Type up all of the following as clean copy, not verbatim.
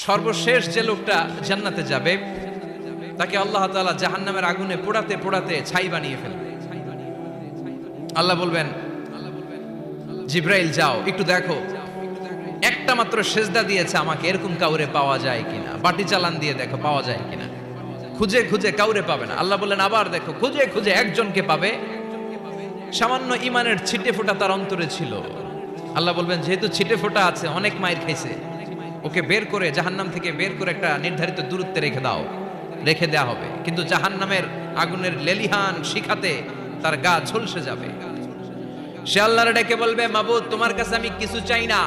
সর্বশেষ যে লোকটা জান্নাতে যাবে তাকে আল্লাহ তাআলা জাহান্নামের আগুনে পোড়াতে পোড়াতে ছাই বানিয়ে ফেলবে। আল্লাহ বলবেন, জিব্রাইল যাও একটু দেখো, একটা মাত্র সেজদা দিয়েছে আমাকে, এরকম কাউরে পাওয়া যায় কিনা। বাটি চালান দিয়ে দেখো পাওয়া যায় কিনা। খুঁজে খুঁজে কাউরে পাবে না। আল্লাহ বললেন আবার দেখো, খুঁজে খুঁজে একজনকে পাবে, সামান্য ইমানের ছিটে ফোঁটা তার অন্তরে ছিল। আল্লাহ বলবেন যেহেতু ছিটে ফোঁটা আছে, অনেক মায়ের খাইছে, ওকে বের করে জাহান্নাম থেকে বের করে একটা নির্ধারিত দূরত্বে রেখে দাও। রেখে দেয়া হবে, কিন্তু জাহান্নামের আগুনের লেলিহান শিখাতে তার গা ঝলসে যাবে। সে আল্লাহর ডেকে বলবে, মাবুদ তোমার কাছে আমি কিছু চাই না,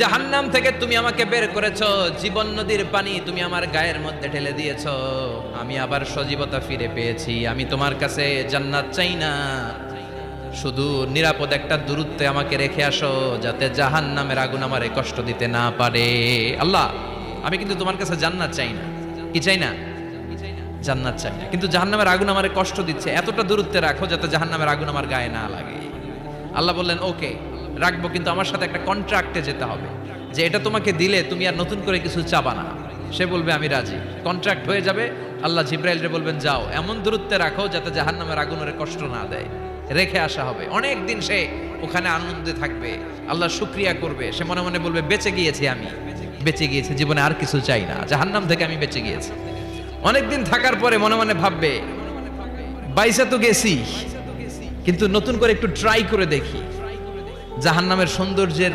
জাহান্নাম থেকে তুমি আমাকে বের করেছো, জীবন নদীর পানি তুমি আমার গায়ের মধ্যে ঢেলে দিয়েছো, আমি আবার সজীবতা ফিরে পেয়েছি, আমি তোমার কাছে জান্নাত চাই না, শুধু নিরাপদ একটা দূরত্বে আমাকে রেখে আসো, যাতে জাহান্নামের আগুন আমারে কষ্ট দিতে না পারে। আল্লাহ আমি কিন্তু তোমার কাছে জান্নাত চাই না। কি চাই না? জান্নাত চাই না, কিন্তু জাহান্নামের আগুন আমারে কষ্ট দিচ্ছে, এতটা দূরত্বে রাখো যাতে জাহান্নামের আগুন আমার গায়ে না লাগে। আল্লাহ বললেন ওকে রাখবো, কিন্তু আমার সাথে একটা কন্ট্রাক্টে যেতে হবে, যে এটা তোমাকে দিলে তুমি আর নতুন করে কিছু চাবা না। সে বলবে আমি রাজি, কন্ট্রাক্ট হয়ে যাবে। আল্লাহ জিব্রাইলরে বলবেন যাও এমন দূরত্বে রাখো যাতে জাহান্নামের আগুন ওরে কষ্ট না দেয়। রেখে আসা হবে, অনেক দিন সে ওখানে আনন্দে থাকবে, আল্লাহ শুকরিয়া করবে। সে মনে মনে বলবে বেঁচে গিয়েছি, আমি বেঁচে গিয়েছি, জীবনে আর কিছু চাই না, জাহান্নাম থেকে আমি বেঁচে গিয়েছি। অনেকদিন থাকার পরে মনে মনে ভাববে বাইসা তো গেছি, কিন্তু নতুন করে একটু ট্রাই করে দেখি জাহান্নামের সৌন্দর্যের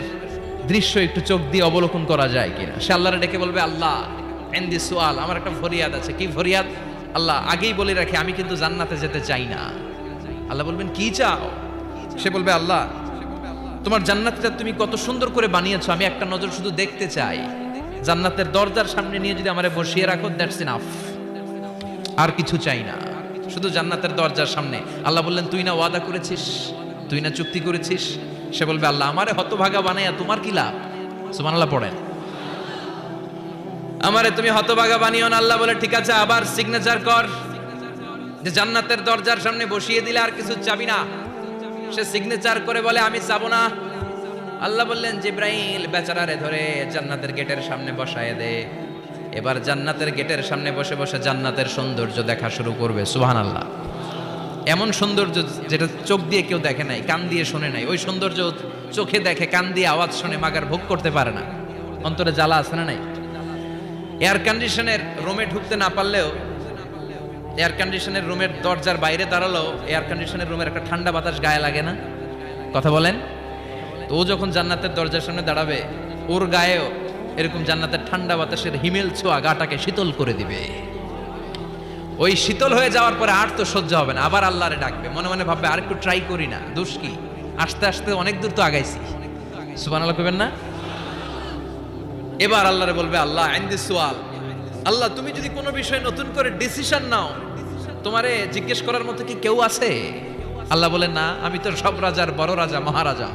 দৃশ্য একটু চোখ দিয়ে অবলোকন করা যায় কিনা। সে আল্লাহরে ডেকে বলবে আল্লাহ এন্দি সোয়াল, আমার একটা ফরিয়াদ আছে। কি ফরিয়াদ? আল্লাহ আগেই বলে রাখি আমি কিন্তু জান্নাতে যেতে চাই না। আল্লাহ বলবেন কি চাও? সে বলবে আল্লাহ তোমার জান্নাতটা তুমি কত সুন্দর করে বানিয়েছো, আমি একটা নজর শুধু দেখতে চাই। জান্নাতের দরজার সামনে নিয়ে যদি আমারে বসিয়ে রাখো, দ্যাটস ইনাফ, আর কিছু চাই না, শুধু জান্নাতের দরজার সামনে। আল্লাহ বললেন তুই না ওয়াদা করেছিস, তুই না চুক্তি করেছিস। সে বলবে আল্লাহ আমারে হতভাগা বানাইয়া তোমার কি লাভ? সুবহানাল্লাহ পড়েন। আমারে তুমি হতভাগা বানিও না। আল্লাহ বলে ঠিক আছে, আবার সিগনেচার কর যে জান্নাতের দরজার সামনে বসিয়ে দিলে আর কিছু চাবি না। সে সিগনেচার করে বলে আমি চাবো না। আল্লাহ বললেন জিব্রাইল বেচারারে ধরে জান্নাতের গেটের সামনে বসায় দে। এবার জান্নাতের গেটের সামনে বসে বসে জান্নাতের সৌন্দর্য দেখা শুরু করবে। সুবহানাল্লাহ। এমন সৌন্দর্য যেটা চোখ দিয়ে কেউ দেখে নাই, কান দিয়ে শোনে নাই, ওই সৌন্দর্য চোখে দেখে, কান দিয়ে আওয়াজ শুনে মাগার ভোগ করতে পারে না। অন্তরে জ্বালা আছে না নাই? এয়ার কন্ডিশনের রুমে ঢুকতে না পারলেও, এয়ার কন্ডিশনের রুমের দরজার বাইরে দাঁড়ালো, এয়ার কন্ডিশনের রুমের একটা ঠান্ডা বাতাস গায়ে লাগে না? কথা বলেন। তো ও যখন জান্নাতের দরজার সামনে দাঁড়াবে, ওর গায়েও এরকম জান্নাতের ঠান্ডা বাতাসের হিমেল ছোঁয়া গাটাকে শীতল করে দিবে। ওই শীতল হয়ে যাওয়ার পরে আর তো সহ্য হবে না, আবার আল্লাহরে ডাকবে, মনে মনে ভাববে আর একটু ট্রাই করি না, দোষ কি, আস্তে আস্তে অনেক দূর তো আগাইছি। সুবহানাল্লাহ কইবেন না? এবার আল্লাহরে বলবে আল্লাহ ইনদি সুয়াল, আল্লাহ তুমি যদি কোনো বিষয়ে নতুন করে ডিসিশন নাও, তোমারে জিজ্ঞেস করার মতো কি কেউ আছে? আল্লাহ বলেন না, আমি তো সব রাজার বড় রাজা, মহারাজা,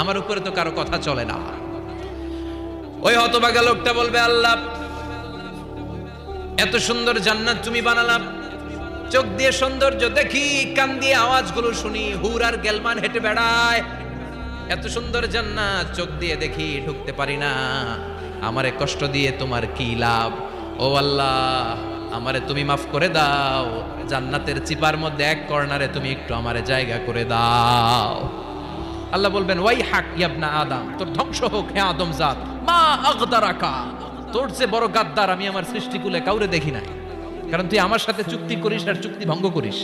আমার উপরে তো কারো কথা চলে না। ওই হতভাগা লোকটা বলবে আল্লাহ এত সুন্দর জান্নাত তুমি বানালাম, চোখ দিয়ে সৌন্দর্য দেখি, কান দিয়ে আওয়াজগুলো শুনি, হুর আর গেলমান হেঁটে বেড়ায়, এত সুন্দর জান্নাত চোখ দিয়ে দেখি, ঢুকতে পারি না, আমারে কষ্ট দিয়ে তোমার কি লাভ? ও আল্লাহ আমারে তুমি মাফ করে দাও, জান্নাতের চিপার মধ্যে এক কর্নারে তুমি একটু আমারে জায়গা করে দাও। আল্লাহ বলবেন ওয়াই হাক ইয়াবনা আদম, তোর ধ্বংস হোক হে আদম জাত, মা আগদারাকা, তোর যে বড় গাদ্দার আমি আমার সৃষ্টিকুলে কাউরে দেখি নাই, কারণ তুই আমার সাথে চুক্তি করিস আর চুক্তি ভঙ্গ করিস।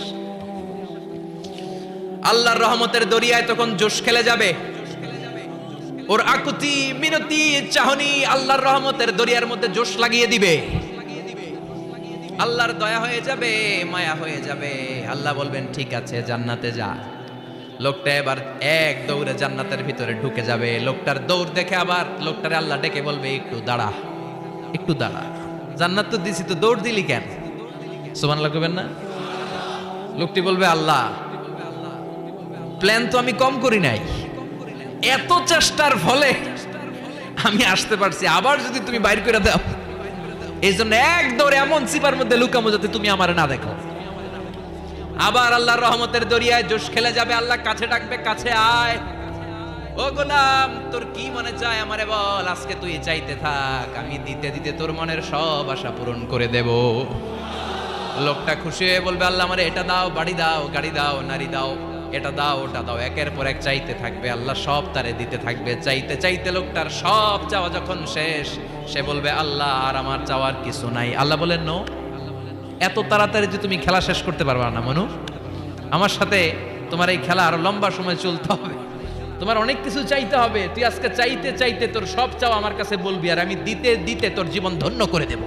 আল্লাহর রহমতের দরিয়ায় তখন জোশ খেলে যাবে, ওর আকুতি মিনতি চাহনি আল্লাহর রহমতের দরিয়ার মধ্যে জোশ লাগিয়ে দিবে। আল্লাহর দয়া হয়ে যাবে, মায়া হয়ে যাবে। আল্লাহ বলবেন ঠিক আছে জান্নাতে যা। লোকটা এবার এক দৌড়ে জান্নাতের ভিতরে ঢুকে যাবে। লোকটার দৌড় দেখে আবার লোকটারে আল্লাহ ডেকে বলবে একটু দাঁড়া, একটু দাঁড়া, জান্নাত তো দিছি, তো দৌড় দিলি কেন? সুবহানাল্লাহ কইবেন না? লোকটি বলবে আল্লাহ প্ল্যান তো আমি কম করি নাই, এত চেষ্টার ফলে আমি আসতে পারছি, আবার যদি তুমি বাইর করে দাও, এই জন্য এক দৌড়ে এমন চিপার মধ্যে লুকামো যাতে তুমি আমারে না দেখো। আবার আল্লাহর রহমতের দরিয়ায় জোশ খেলে যাবে, আল্লাহ কাছে ডাকবে, কাছে আয়। ও গোলাম, তোর কি মনে চায় আমারে বল, আজকে তুই চাইতে থাক, আমি দিতে দিতে তোর মনের সব আশা পূরণ করে দেব। লোকটা খুশি হয়ে বলবে, আল্লাহ আমারে এটা দাও, বাড়ি দাও, গাড়ি দাও, নারী দাও, এটা দাও, ওটা দাও, একের পর এক চাইতে থাকবে, আল্লাহ সব তারে দিতে থাকবে। চাইতে চাইতে লোকটার সব চাওয়া যখন শেষ, সে বলবে, আল্লাহ আর আমার চাওয়ার কিছু নাই। আল্লাহ বলেন, নো, এত তাড়াতাড়ি যে তুমি খেলা শেষ করতে পারবা না মানু, আমার সাথে তোমার এই খেলা আরো লম্বা সময় চলতে হবে, তোমার অনেক কিছু চাইতে হবে। তুই আজকে চাইতে চাইতে তোর সব চাওয়া আমার কাছে বলবি, আর আমি দিতে দিতে তোর জীবন ধন্য করে দেব।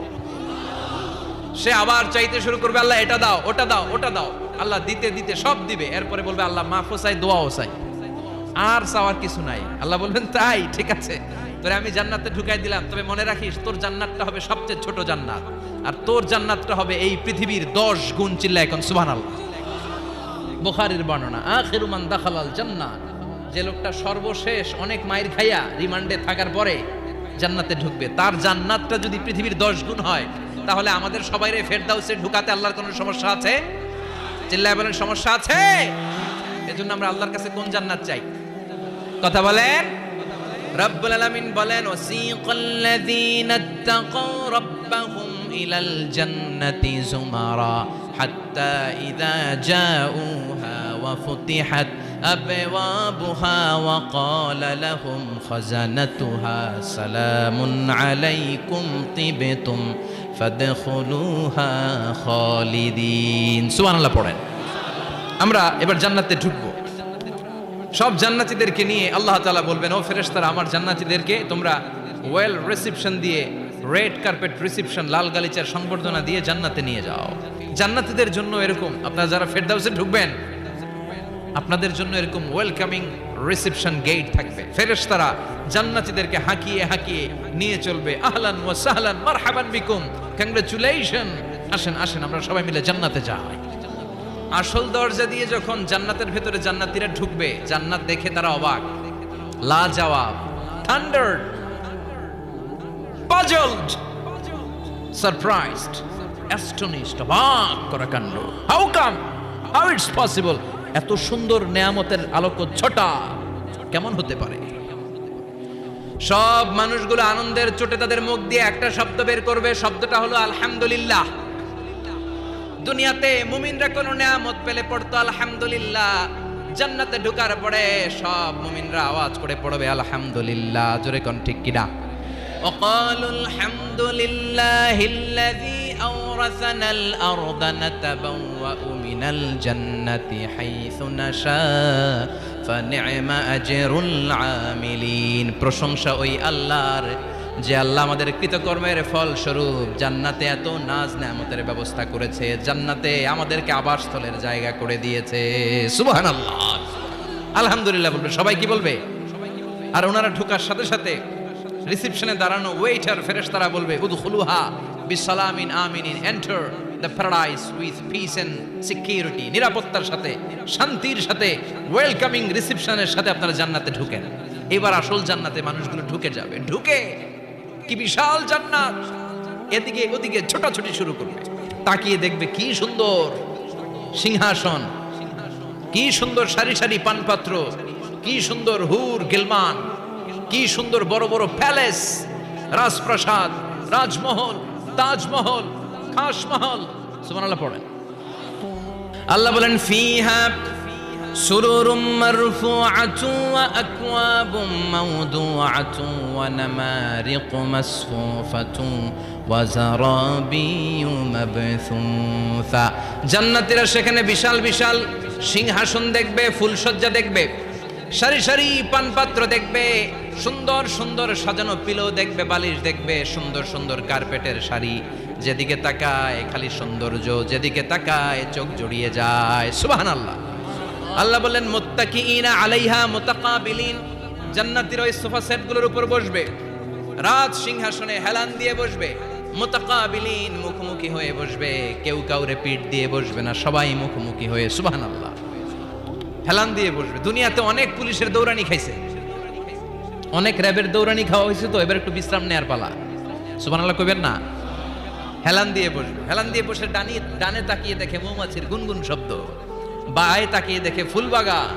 সে আবার চাইতে শুরু করবে, আল্লাহ এটা দাও, ওটা দাও, ওটা দাও, আল্লাহ দিতে দিতে সব দিবে। এরপরে বলবে, আল্লাহ মাফও চাই, দোয়াও চাই, আর চাওয়ার কিছু নাই। আল্লাহ বলবেন, তাই ঠিক আছে, তোরে আমি জান্নাতে ঢুকাই দিলাম, তবে মনে রাখিস তোর জান্নাতটা হবে সবচেয়ে ছোট জান্নাত, আর তোর জান্নাতটা হবে এই পৃথিবীর 10 গুণ। চিল্লা এখন সুবহানাল্লাহ। বুখারীর বর্ণনা, আখিরু মান দাখালাল জান্নাহ, যে লোকটা সর্বশেষ অনেক মাইর খাইয়া রিমান্ডে থাকার পরে জান্নাতে ঢুকবে, তার জান্নাতটা যদি পৃথিবীর 10 গুণ হয়, তাহলে আমাদের সবাইরে ফেরদাউসে ঢুকাতে আল্লাহর কোনো সমস্যা আছে? চিল্লায় বলেন, সমস্যা আছে? এজন্য আমরা আল্লাহর কাছে কোন জান্নাত চাই? কথা বলেন। রব্বুল আলামিন বলেন, ওয়াসিকাল্লাযীনা ইত্তাকাউ রাব্বাহুম ইলাল জান্নাতি যুমারা হাত্তা ইযা জাউহা ওয়া ফুতিহাত আবওয়াবুহা ওয়া ক্বালা লাহুম খাজানাতুহা সালামুন আলাইকুম তিবতুম ফাদখুলুহা খালিদিন। সুবহানাল্লাহ পড়েন। আমরা এবার জান্নাতে ঢুকবো। সব জান্নাতীদেরকে নিয়ে আল্লাহ তাআলা বলবেন, ও ফেরেশতারা, আমার জান্নাতীদেরকে তোমরা ওয়েল রিসেপশন দিয়ে, রেড কার্পেট রিসেপশন, লাল গালিচার সংবর্ধনা দিয়ে জান্নাতে নিয়ে যাও। জান্নাতীদের জন্য এরকম, আপনারা যারা ফেরদাউসে ঢুকবেন, আপনাদের জন্য এরকম ওয়েলকামিং রিসেপশন গেট থাকবে। ফেরেশতারা জান্নাতীদেরকে হাঁকিয়ে হাঁকিয়ে নিয়ে চলবে, আহলান ওয়া সাহলান মারহাবান বিকুম, কংগ্রাচুলেশন, আসেন আসেন আমরা সবাই মিলে জান্নাতে যাই। আসল দরজা দিয়ে যখন জান্নাতের ভেতরে জান্নাতীরা ঢুকবে, জান্নাত দেখে তারা অবাক, লাজবাব, থান্ডার্ড, পাজলড, সারপ্রাইজড, অ্যাস্টনিশড, অবাক করা কাণ্ড। How come, how it's possible, এত সুন্দর নেয়ামতের আলোকচ্ছটা কেমন হতে পারে? সব মানুষগুলো আনন্দের চোটে তাদের মুখ দিয়ে একটা শব্দ বের করবে, শব্দটা হলো আলহামদুলিল্লাহ। দুনিয়াতে মুমিনরা কোন নেয়ামত পেলে পড়তো আলহামদুলিল্লাহ, জান্নাতে ঢোকার পরে সব মুমিনরা আওয়াজ করে পড়বে আলহামদুলিল্লাহ। জোরে কোন ঠিক কিনা? وقالوا الحمد لله الذي أورثنا الأرض نتبوأ من الجنة حيث نشاء فنعم أجر العاملين। প্রশংসা ওই আল্লাহর, যে আল্লাহ আমাদের কৃতকর্মের ফল স্বরূপ জান্নাতে এত নাজ নেয়ামতের ব্যবস্থা করেছে, জান্নাতে আমাদেরকে আবাসস্থলের জায়গা করে দিয়েছে। সুবহানাল্লাহ, আলহামদুলিল্লাহ বলবে সবাই। কি বলবে? আর ওনারা ঢোকার সাথে সাথে রিসেপশনে দাঁড়ানো ওয়েটার ফেরেশতারা বলবে, উদখুলুহা বিসালামিন আমিনিন, enter the paradise with peace and security, নিরাপত্তার সাথে, শান্তির সাথে, ওয়েলকামিং রিসেপশনের সাথে আপনারা জান্নাতে ঢুকেন। এবার আসল জান্নাতে মানুষগুলো ঢুকে যাবে। ঢুকে কি বিশাল জান্নাত, এদিকে ওদিকে ছোটাছুটি শুরু করবে। তাকিয়ে দেখবে কি সুন্দর সিংহাসন, কি সুন্দর সারি সারি পানপাত্র, কি সুন্দর হুর গিলমান, কি সুন্দর বড় বড় প্যালেস, রাজপ্রাসাদ, রাজমহল, তাজমহল, খাসমহল। সুবহানাল্লাহ পড়েন। আল্লাহ বলেন, ফিহা সুরুরুম মারফুআতুন ওয়া আকওয়াবুম মাওদুআতুন ওয়া নামারিকু মাসফুফাতুন ওয়া যারাবিয়্যু মাবথুসা। জান্নাতীরা সেখানে বিশাল বিশাল সিংহাসন দেখবে, ফুলসজ্জা দেখবে, সারি সারি পানপাত্র দেখবে, সুন্দর সুন্দর সাজানো পিলো দেখবে, বালিশ দেখবে, সুন্দর সুন্দর কার্পেটের শাড়ি। যেদিকে তাকায় খালি সৌন্দর্য, যেদিকে তাকায় চোখ জড়িয়ে যায়। সুবহানাল্লাহ। আল্লাহ বললেন, মুত্তাকিইনা আলাইহা মুতাকাবিলিন, জান্নাতীরা ওই সোফা সেটগুলোর উপর বসবে, রাজ সিংহাসনে হেলান দিয়ে বসবে, মুতাকাবিলিন, মুখোমুখি হয়ে বসবে, কেউ কাউরে পিঠ দিয়ে বসবে না, সবাই মুখোমুখি হয়ে। সুবহানাল্লাহ, হেলান দিয়ে বসবে। দুনিয়াতে অনেক পুলিশের দৌড়ানি খাইছে, অনেক র্যাবের দৌড়ানি খাওয়া হয়েছে, তো এবার একটু বিশ্রাম নেয়ার পালা। সুবহানাল্লাহ কইবেন না? হেলান দিয়ে বসবে। হেলান দিয়ে বসে ডানে তাকিয়ে দেখে মৌমাছির গুনগুন শব্দ, বায়ে তাকিয়ে দেখে ফুলবাগান,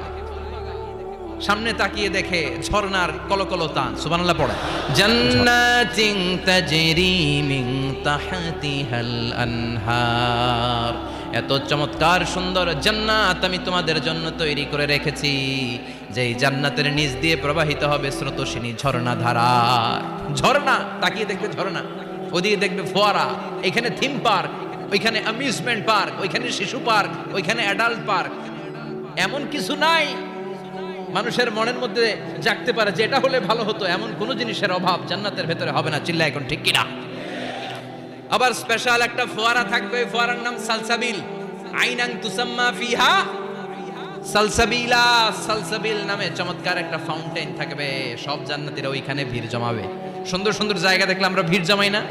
সামনে তাকিয়ে দেখে ঝর্ণার কলকলতান, সুবহানাল্লাহ পড়ে। জান্নাতিন তাজরি মিন তাহতিহাল আনহার, এত চমৎকার সুন্দর জান্নাত আমি তোমাদের জন্য তৈরি করে রেখেছি, যেই জান্নাতের নিচ দিয়ে প্রবাহিত হবে স্রোতস্বিনী ঝর্ণা ধারা। ঝর্ণা, তাকিয়ে দেখবে ঝর্ণা, ওদিকে দেখবে ফোয়ারা, এখানে থিম পার্ক, ওইখানে অ্যামিউজমেন্ট পার্ক, ওইখানে শিশু পার্ক, ওইখানে অ্যাডাল্ট পার্ক। এমন কিছু নাই মানুষের মনের মধ্যে জাগতে পারে যে এটা হলে ভালো হতো, এমন কোনো জিনিসের অভাব জান্নাতের ভেতরে হবে না। চিল্লা এখন ঠিক কিনা? আবার স্পেশাল একটা ফোয়ারা থাকবে, ফোয়ারার নাম সালসাবিল। আইনাং তুসাম্মা ফিহা সালসাবিলা, সালসাবিল নামে চমৎকার একটা ফাউন্টেন থাকবে। সব জান্নাতীরা ওইখানে ভিড় জমাবে। সুন্দর সুন্দর জায়গা দেখলে আমরা ভিড় জমাই না?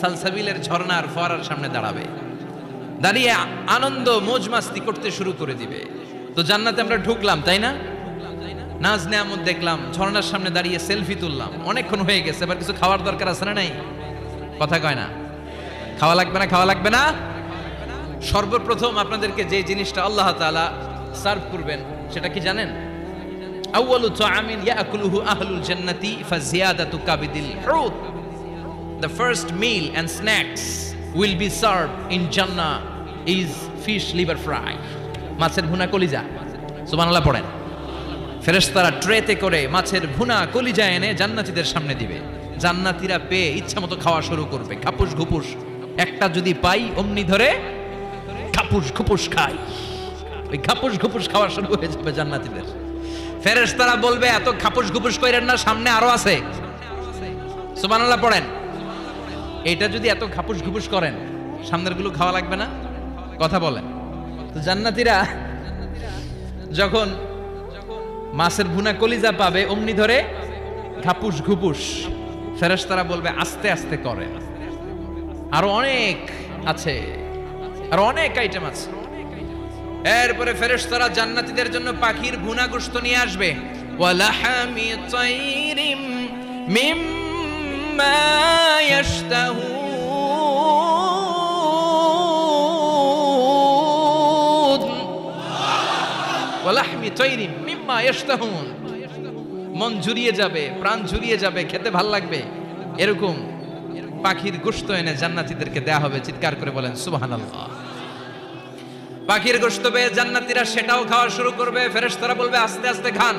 সালসাবিলের ঝর্ণার ফোয়ারার সামনে দাঁড়াবে, দাঁড়িয়ে আনন্দ মौज মাস্তি করতে শুরু করে দিবে। তো জান্নাতে আমরা ঢুকলাম, তাই না? নাজ নেয়ামত দেখলাম, ঝর্ণার সামনে দাঁড়িয়ে সেলফি তুললাম, অনেকক্ষণ হয়ে গেছে, এবার কিছু খাওয়ার দরকার আছে না নাই? কথা কয় না? খাওয়া লাগবে না? খাওয়া লাগবে না? সর্বপ্রথম আপনাদেরকে যে জিনিসটা আল্লাহ তাআলা সার্ভ করবেন সেটা কি জানেন? আউয়ালু তাআমিন ইয়াকুলুহু আহলুল জান্নাতি ফাজিয়াদাতু কাবিদিল হুত। The first meal and snacks will be served in Jannah is fish liver fry, মাছের ভুনা কলিজা। সুবহানাল্লাহ পড়েন। ফেরেশতারা ট্রেতে করে মাছের ভুনা কলিজা এনে জান্নাতীদের সামনে দিবে। জান্নাতীরা পেয়ে ইচ্ছামতো খাওয়া শুরু করবে, খাপুস ঘুপুস। একটা যদি পাই অমনি ধরে খাপুস ঘুপুস খাই। ওই খাপুস ঘুপুস খাওয়া শুরু হয়ে যাবে জান্নাতীদের। ফেরেশতারা বলবে এত খাপুস ঘুপুস কইরেন না, সামনে আরো আছে। সুবহানাল্লাহ পড়েন। এটা যদি এত খাপুস ঘুপুস করেন, সামনের গুলো খাওয়া লাগবে না? কথা বলেন। তো জান্নাতীরা যখন মাছের ভুনা কলিজা পাবে অমনি ধরে খাপুস ঘুপুস। ফেরেশতারা বলবে আস্তে আস্তে করে, আরো অনেক আছে, আরো অনেক আইটেম আছে। এরপরে ফেরেশতারা জান্নাতীদের জন্য পাখির ভুনা গোশত নিয়ে আসবে। ওয়ালাহামি তাইরিম মিম্মা ইয়াশতাহুন, ওয়ালাহমি তাইরিম মিম্মা ইয়াশতাহুন। মন জুড়িয়ে যাবে, প্রাণ জুড়িয়ে যাবে, খেতে ভাল লাগবে এরকম পাখির গোশত এনে জান্নাতীদেরকে দেয়া হবে। চিৎকার করে বলেন সুবহানাল্লাহ। পাখির গোশত পেয়ে জান্নাতীরা সেটাও খাওয়া শুরু করবে। ফেরেশতারা বলবে আস্তে আস্তে খান,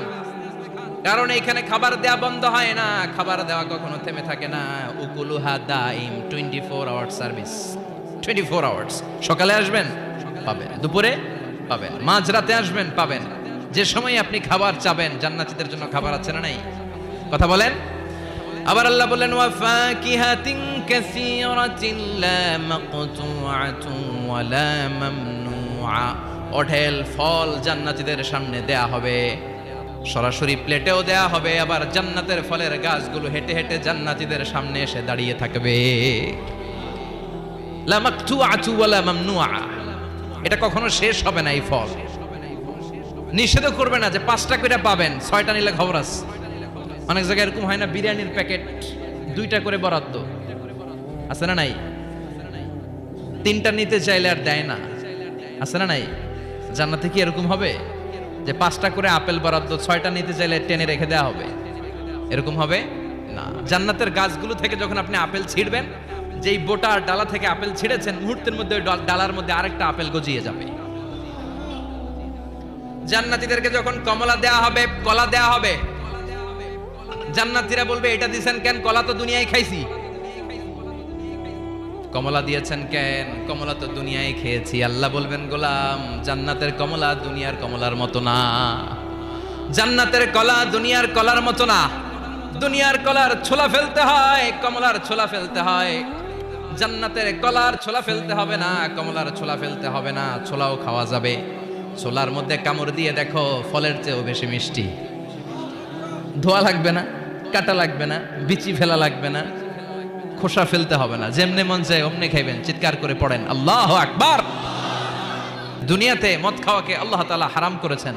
কারণ এখানে খাবার দেয়া বন্ধ হয় না, খাবার দেওয়া কখনো থেমে থাকে না। উকুলুহা দাইম, 24 আওয়ার্স সার্ভিস, 24 আওয়ার্স। সকালে আসবেন পাবেন, দুপুরে পাবেন, মাঝরাতে আসবেন পাবেন। যে সময় আপনি খাবার চাবেন জান্নাতীদের জন্য খাবার আছে না নাই? কথা বলেন। আবার আল্লাহ বলেন ওয়া ফাকিহাতিন কাসীরাতিন লা মাকতুআতুন ওয়া লা মামনুআ। ওঠেল ফল জান্নাতীদের সামনে দেয়া হবে, সরাসরি প্লেটেও দেয়া হবে। আবার জান্নাতের ফলের গাছগুলো হেঁটে হেঁটে জান্নাতীদের সামনে এসে দাঁড়িয়ে থাকবে। লা মাকতুআতু ওয়া লা মামনুআ, এটা কখনো শেষ হবে না। এই ফল নিষেধও করবে না যে 5টা করে পাবেন, 6টা নিলে খবর আছে। অনেক জায়গায় এরকম হয় না, বিরিয়ানির প্যাকেট 2টা করে বরাদ্দ আছে না নাই? 3টা নিতে চাইলে আর দেয় না, আছে না নাই? জান্নাতে কি এরকম হবে যে 5টা করে আপেল বরাদ্দ, 6টা নিতে চাইলে টেনে রেখে দেওয়া হবে? এরকম হবে না। জান্নাতের গাছগুলো থেকে যখন আপনি আপেল ছিঁড়বেন, যেই বোটার ডালা থেকে আপেল ছিঁড়েছেন, মুহূর্তের মধ্যে ওই ডালার মধ্যে আরেকটা আপেল গজিয়ে যাবে। জান্নাতীদেরকে যখন কমলা দেয়া হবে, কলা দেয়া হবে, জান্নাতীরা বলবে এটা দিয়েছেন কেন? কলা তো দুনিয়ায় খাইছি। কমলা দিয়েছেন কেন? কমলা তো দুনিয়ায় খেয়েছি। আল্লাহ বলবেন গোলাম, জান্নাতের কমলা দুনিয়ার কমলার মতো না, জান্নাতের কলা দুনিয়ার কলার মতো না। দুনিয়ার কলার ছোলা ফেলতে হয়, কমলার ছোলা ফেলতে হয়। জান্নাতের কলার ছোলা ফেলতে হবে না, কমলার ছোলা ফেলতে হবে না। ছোলাও খাওয়া যাবে। ছোলার মধ্যে কামড় দিয়ে দেখো, ফলের চেয়েও বেশি মিষ্টি। ধোয়া লাগবে না, কাটা লাগবে না, বিচি ফেলা লাগবে না, খোসা ফেলতে হবে না। যেমনে মন চায় অমনে খাইবেন। চিৎকার করে পড়েন আল্লাহু আকবার। দুনিয়াতে মদ খাওয়াকে আল্লাহ তাআলা হারাম করেছেন,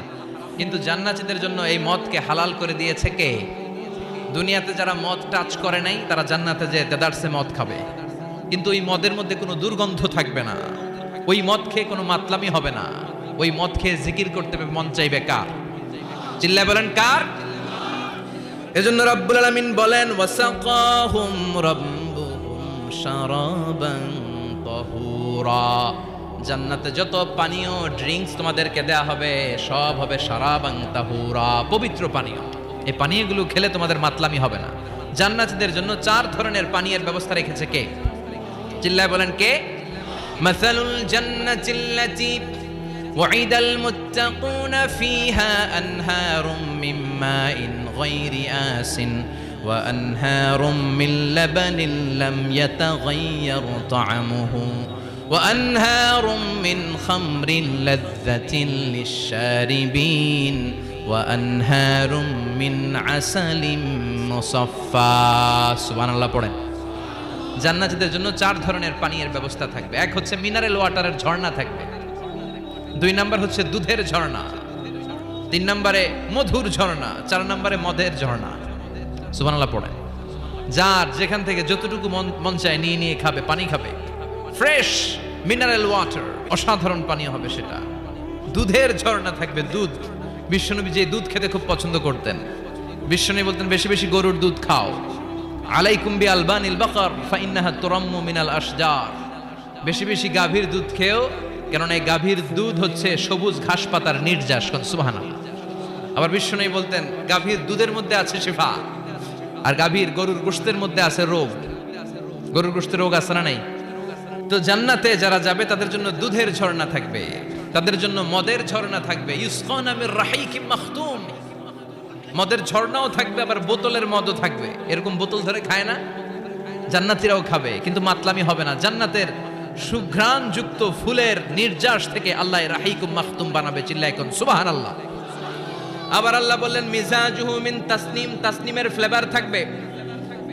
কিন্তু জান্নাতীদের জন্য এই মদকে হালাল করে দিয়েছে কে? দুনিয়াতে যারা মদ টাচ করে নাই তারা জান্নাতে যে দেদারসে মদ খাবে, কিন্তু ওই মদের মধ্যে কোনো দুর্গন্ধ থাকবে না। ওই মদ খেয়ে কোনো মাতলামি হবে না। ওই মদ খেয়ে জিকির করতে মন চাইবে কার? চিল্লায় বলেন কার? এজন্য রব্বুল আলামিন বলেন ওয়াসাকাহুম রাব্বুহুম শারাবান তাহুরা, জান্নাতে যত পানীয় ড্রিঙ্কস তোমাদেরকে দেয়া হবে সব হবে শারাবান তাহুরা, পবিত্র পানীয়। এই পানীয়গুলো খেলে তোমাদের মাতলামি হবে না। জান্নাতীদের জন্য 4 ধরনের পানীয়ের ব্যবস্থা রেখেছে কে? চিল্লায় বলেন কে? মাসালুল জান্নাতিল্লাতী ওয়াইদাল মুত্তাকুনা ফিহা আনহারুম মিন মাইন গায়রি আসিন ওয়া আনহারুম মিন লাবানিন লাম ইয়াতাগায়্যার তা'আমুহু ওয়া আনহারুম মিন খামরিন লাযযাতিন লিশ-শারিবিন ওয়া আনহারুম মিন আসালিম মুসাফফা। সুবহানাল্লাহ পড়েন। জান্নাতীদের জন্য 4 ধরনের পানীয়ের ব্যবস্থা থাকবে। এক হচ্ছে মিনারেল ওয়াটারের ঝর্ণা থাকবে, 2 নাম্বার হচ্ছে দুধের ঝর্ণা, 3 নম্বরে মধুর ঝর্ণা, 4 নম্বরে মদের ঝর্ণা। সুবহানাল্লাহ পড়েন। যার যেখান থেকে যতটুকু মন চায় নিয়ে নিয়ে খাবে, পানি খাবে। ফ্রেশ মিনারেল ওয়াটার, অসাধারণ পানীয় হবে সেটা। দুধের ঝর্ণা থাকবে, দুধ। বিশ্বনবী যে দুধ খেতে খুব পছন্দ করতেন, বিশ্বনবী বলতেন বেশি বেশি গরুর দুধ খাও। আলাইকুম বি আলবানিল বাকার ফাইন্নাহা তুরাম্মু মিনাল আশজার, বেশি বেশি গাভীর দুধ খেও, কারণ এই গাভীর দুধ হচ্ছে সবুজ ঘাস পাতার নির্যাস। সুবহানাল্লাহ। আবার বিশ্বনবী বলতেন গাভীর দুধের মধ্যে আছে শিফা, আর গাভীর গরুর গোশতের মধ্যে আছে রোগ। গরুর গোশতে রোগ আছে না নাই? তো জান্নাতে যারা যাবে তাদের জন্য দুধের ঝর্ণা থাকবে, তাদের জন্য মদের ঝর্ণা থাকবে। ইউসকানা মির রাহিকিম মাখতুম, মদের ঝর্ণাও থাকবে, আবার বোতলের মদও থাকবে। এরকম বোতল ধরে খায় না, জান্নাতীরাও খাবে, কিন্তু মাতলামি হবে না। জান্নাতের সুঘ্রাণ যুক্ত ফুলের নির্যাস থেকে আল্লাহ রাহিকুম মাখতুম বানাবে। চিল্লায় কোন সুবহানাল্লাহ। আবার আল্লাহ বললেন মিজাজুহু মিন তাসনিম, তাসনিমের ফ্লেভার থাকবে।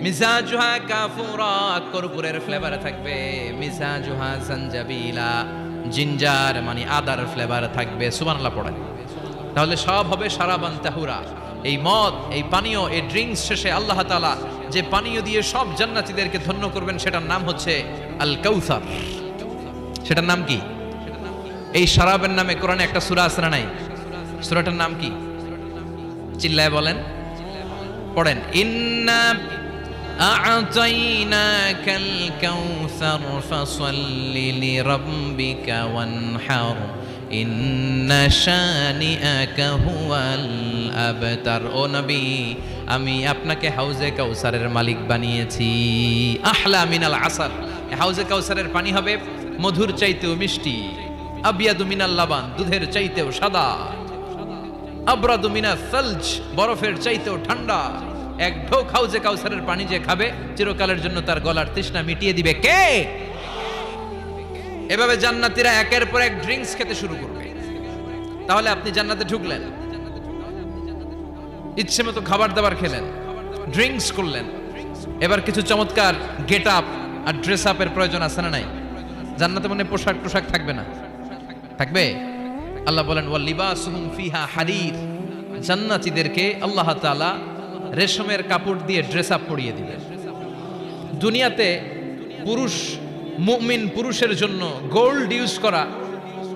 মিজাজুহা কাফুরা, কর্পূরের ফ্লেভার থাকবে। মিজাজুহা জানজাবিলা, জিঞ্জার মানে আদার ফ্লেভার থাকবে। সুবহানাল্লাহ পড়েন। তাহলে সব হবে শারাবান তাহুরা। এই মদ, এই পানীয়, এই ড্রিঙ্কস শেষে আল্লাহ তাআলা যে পানীয় দিয়ে সব জান্নাতীদেরকে ধন্য করবেন সেটার নাম হচ্ছে আল কাউসার। সেটার নাম কি? এই শারাবের নামে কোরআনে একটা সূরা আছে না নাই? সূরাটার নাম কি? চিল্লায় বলেন, পড়েন। ইন্না আ'তাইনাকাল কাউসার ফাসাল্লি লিরাব্বিকা ওয়ানহার ইন্না শানিআকা হুয়াল আবতার। ও নবী, আমি আপনাকে হাউজে কাউসারের মালিক বানিয়েছি। আহলা মিনাল আসাল, হাউজে কাউসারের পানি হবে মধুর চাইতেও মিষ্টি। আবিয়াদু মিনাল লাবান, দুধের চাইতেও সাদা। আবরাদু মিনাস সালজ, বরফের চাইতেও ঠান্ডা। এক ঢোক হাউজে কাউসারের পানি যে খাবে চিরকালের জন্য তার গলার তৃষ্ণা মিটিয়ে দিবে কে? এভাবে জান্নাতীরা একের পর এক ড্রিঙ্কস খেতে শুরু করবে। তাহলে আপনি জান্নাতে ঢুকলেন, ইচ্ছে মতো খাবার দাবার খেলেন, ড্রিঙ্কস করলেন, এবার কিছু চমৎকার গেট আপ আর ড্রেস আপের প্রয়োজন আছে না নাই? জান্নাতে মানে পোশাক টোশাক থাকবে না? থাকবে। আল্লাহ বলেন ওয়াল লিবাসুহুম ফিহা হারির, জান্নাতীদেরকে আল্লাহ তাআলা রেশমের কাপড় দিয়ে ড্রেস আপ পরিয়ে দিবেন। দুনিয়াতে পুরুষ, মুমিন পুরুষের জন্য গোল্ড ইউজ করা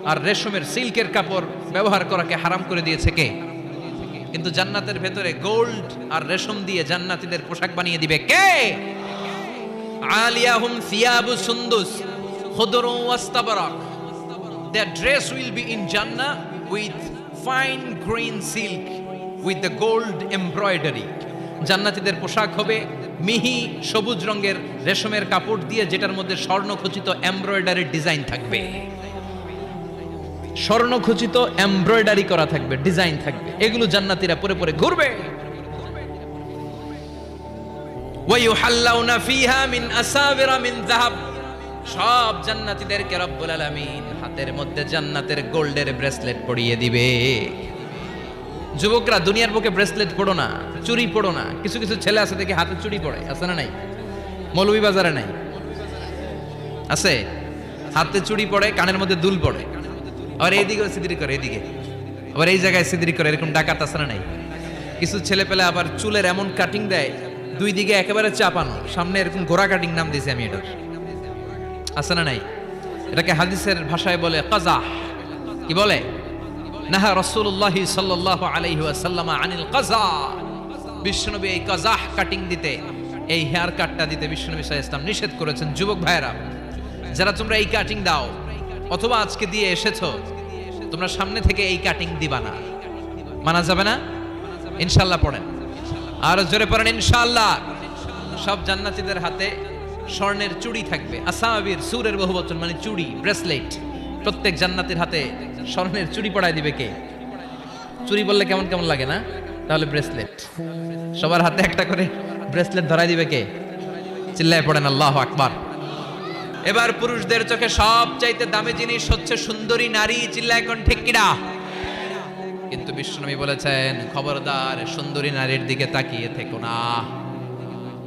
আর রেশমের সিল্কের কাপড় ব্যবহার করাকে হারাম করে দিয়েছে কে? কিন্তু জান্নাতের ভেতরে গোল্ড আর রেশম দিয়ে জান্নাতীদের পোশাক বানিয়ে দিবে কে? আলিয়াহুম সিয়াবু সুন্দুস খুদরু ওয়াস্তাবরাক, their dress will be in Jannah with fine green silk with the gold embroidery. জান্নাতীদের পোশাক হবে মিহি সবুজ রঙের রেশমের কাপড় দিয়ে, যেটার মধ্যে স্বর্ণখচিত এমব্রয়ডারি ডিজাইন থাকবে। স্বর্ণখচিত এমব্রয়ডারি করা থাকবে, ডিজাইন থাকবে। এগুলো জান্নাতীরা পরে পরে ঘুরবে। ওয়া ইউহাল্লাউনা ফিহা মিন আসাবিরা মিন যাহাব, সব জান্নাতীদেরকে রব্বুল আলামিন হাতের মধ্যে জান্নাতের গোল্ডের ব্রেসলেট পরিয়ে দিবে। যুবকরা দুনিয়ার বুকে ব্রেসলেট পড়ো না, চুড়ি পড়ো না। কিছু কিছু ছেলে আছে দেখে হাতে চুড়ি পড়ে, আছে না নাই? মৌলভীবাজারে নাই? আছে। হাতে চুড়ি পড়ে, কানের মধ্যে দুল পড়ে, আবার এইদিকে সিদ্রি করে, এদিকে আবার এই জায়গায় সিদ্রি করে। এরকম ডাকাত আছে না নাই? কিছু ছেলে পেলে আবার চুলের এমন কাটিং দেয়, 2 দিকে একেবারে চাপানো, সামনে এরকম গোড়া কাটিং নাম দিয়েছি আমি এটার। আছে না নাই? এটাকে হাদিসের ভাষায় বলে কাজা। কি বলে? নাহা রাসূলুল্লাহ সাল্লাল্লাহু আলাইহি ওয়াসাল্লাম আনিল কাযা, বিশ্বনবী এই কাযাহ কাটিং দিতে, এই হেয়ার কাটটা দিতে বিশ্বনবী সাল্লাল্লাহু আলাইহি ওয়াসাল্লাম নিষেধ করেছেন। যুবক ভাইরা, যারা তোমরা এই কাটিং দাও অথবা আজকে দিয়ে এসেছো, তোমরা সামনে থেকে এই কাটিং দিবা না, মানা যাবে না। ইনশাআল্লাহ পড়েন, আর জোরে পড়েন ইনশাআল্লাহ। সব জান্নাতীদের হাতে স্বর্ণের চুড়ি থাকবে, আসাবির সুরের বহুবচন মানে চুড়ি, ব্রেসলেট। প্রত্যেক জান্নাতীর হাতে স্বর্ণের চুড়ি পড়ায় দিবে কে? চুড়ি বললে কেমন কেমন লাগে না? তাহলে ব্রেসলেট, সবার হাতে একটা করে ব্রেসলেট ধরাই দিবে কে? চিল্লায় পড়েন আল্লাহু আকবার। এবার পুরুষদের চোখে সবচাইতে দামি জিনিস হচ্ছে সুন্দরী নারী, চিল্লায় কোন ঠিক কিনা? কিন্তু বিশ্বনবী বলেছেন, খবরদার সুন্দরী নারীর দিকে তাকিয়ে থেকো না,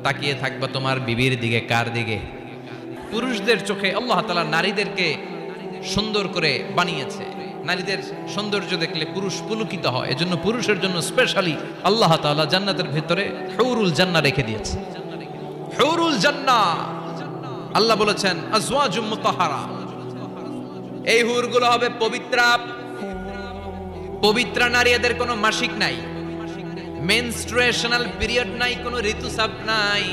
তাকিয়ে থাকবা তোমার বিবির দিকে। কার দিকে? পুরুষদের চোখে আল্লাহ তাআলা নারীদেরকে সুন্দর করে বানিয়েছে। নারীদের সৌন্দর্য দেখলে পুরুষ পুলকিত হয়, এজন্য পুরুষের জন্য স্পেশালি আল্লাহ তাআলা জান্নাতের ভিতরে হুরুল জান্নাহ রেখে দিয়েছে। হুরুল জান্নাহ, আল্লাহ বলেছেন আজওয়াজুম মুতাহহারা, এই হুরগুলো হবে পবিত্রা। পবিত্র নারী, এদের কোনো মাসিক নাই, মেনস্ট্রুয়েশনাল পিরিয়ড নাই, কোনো ঋতুস্রাব নাই।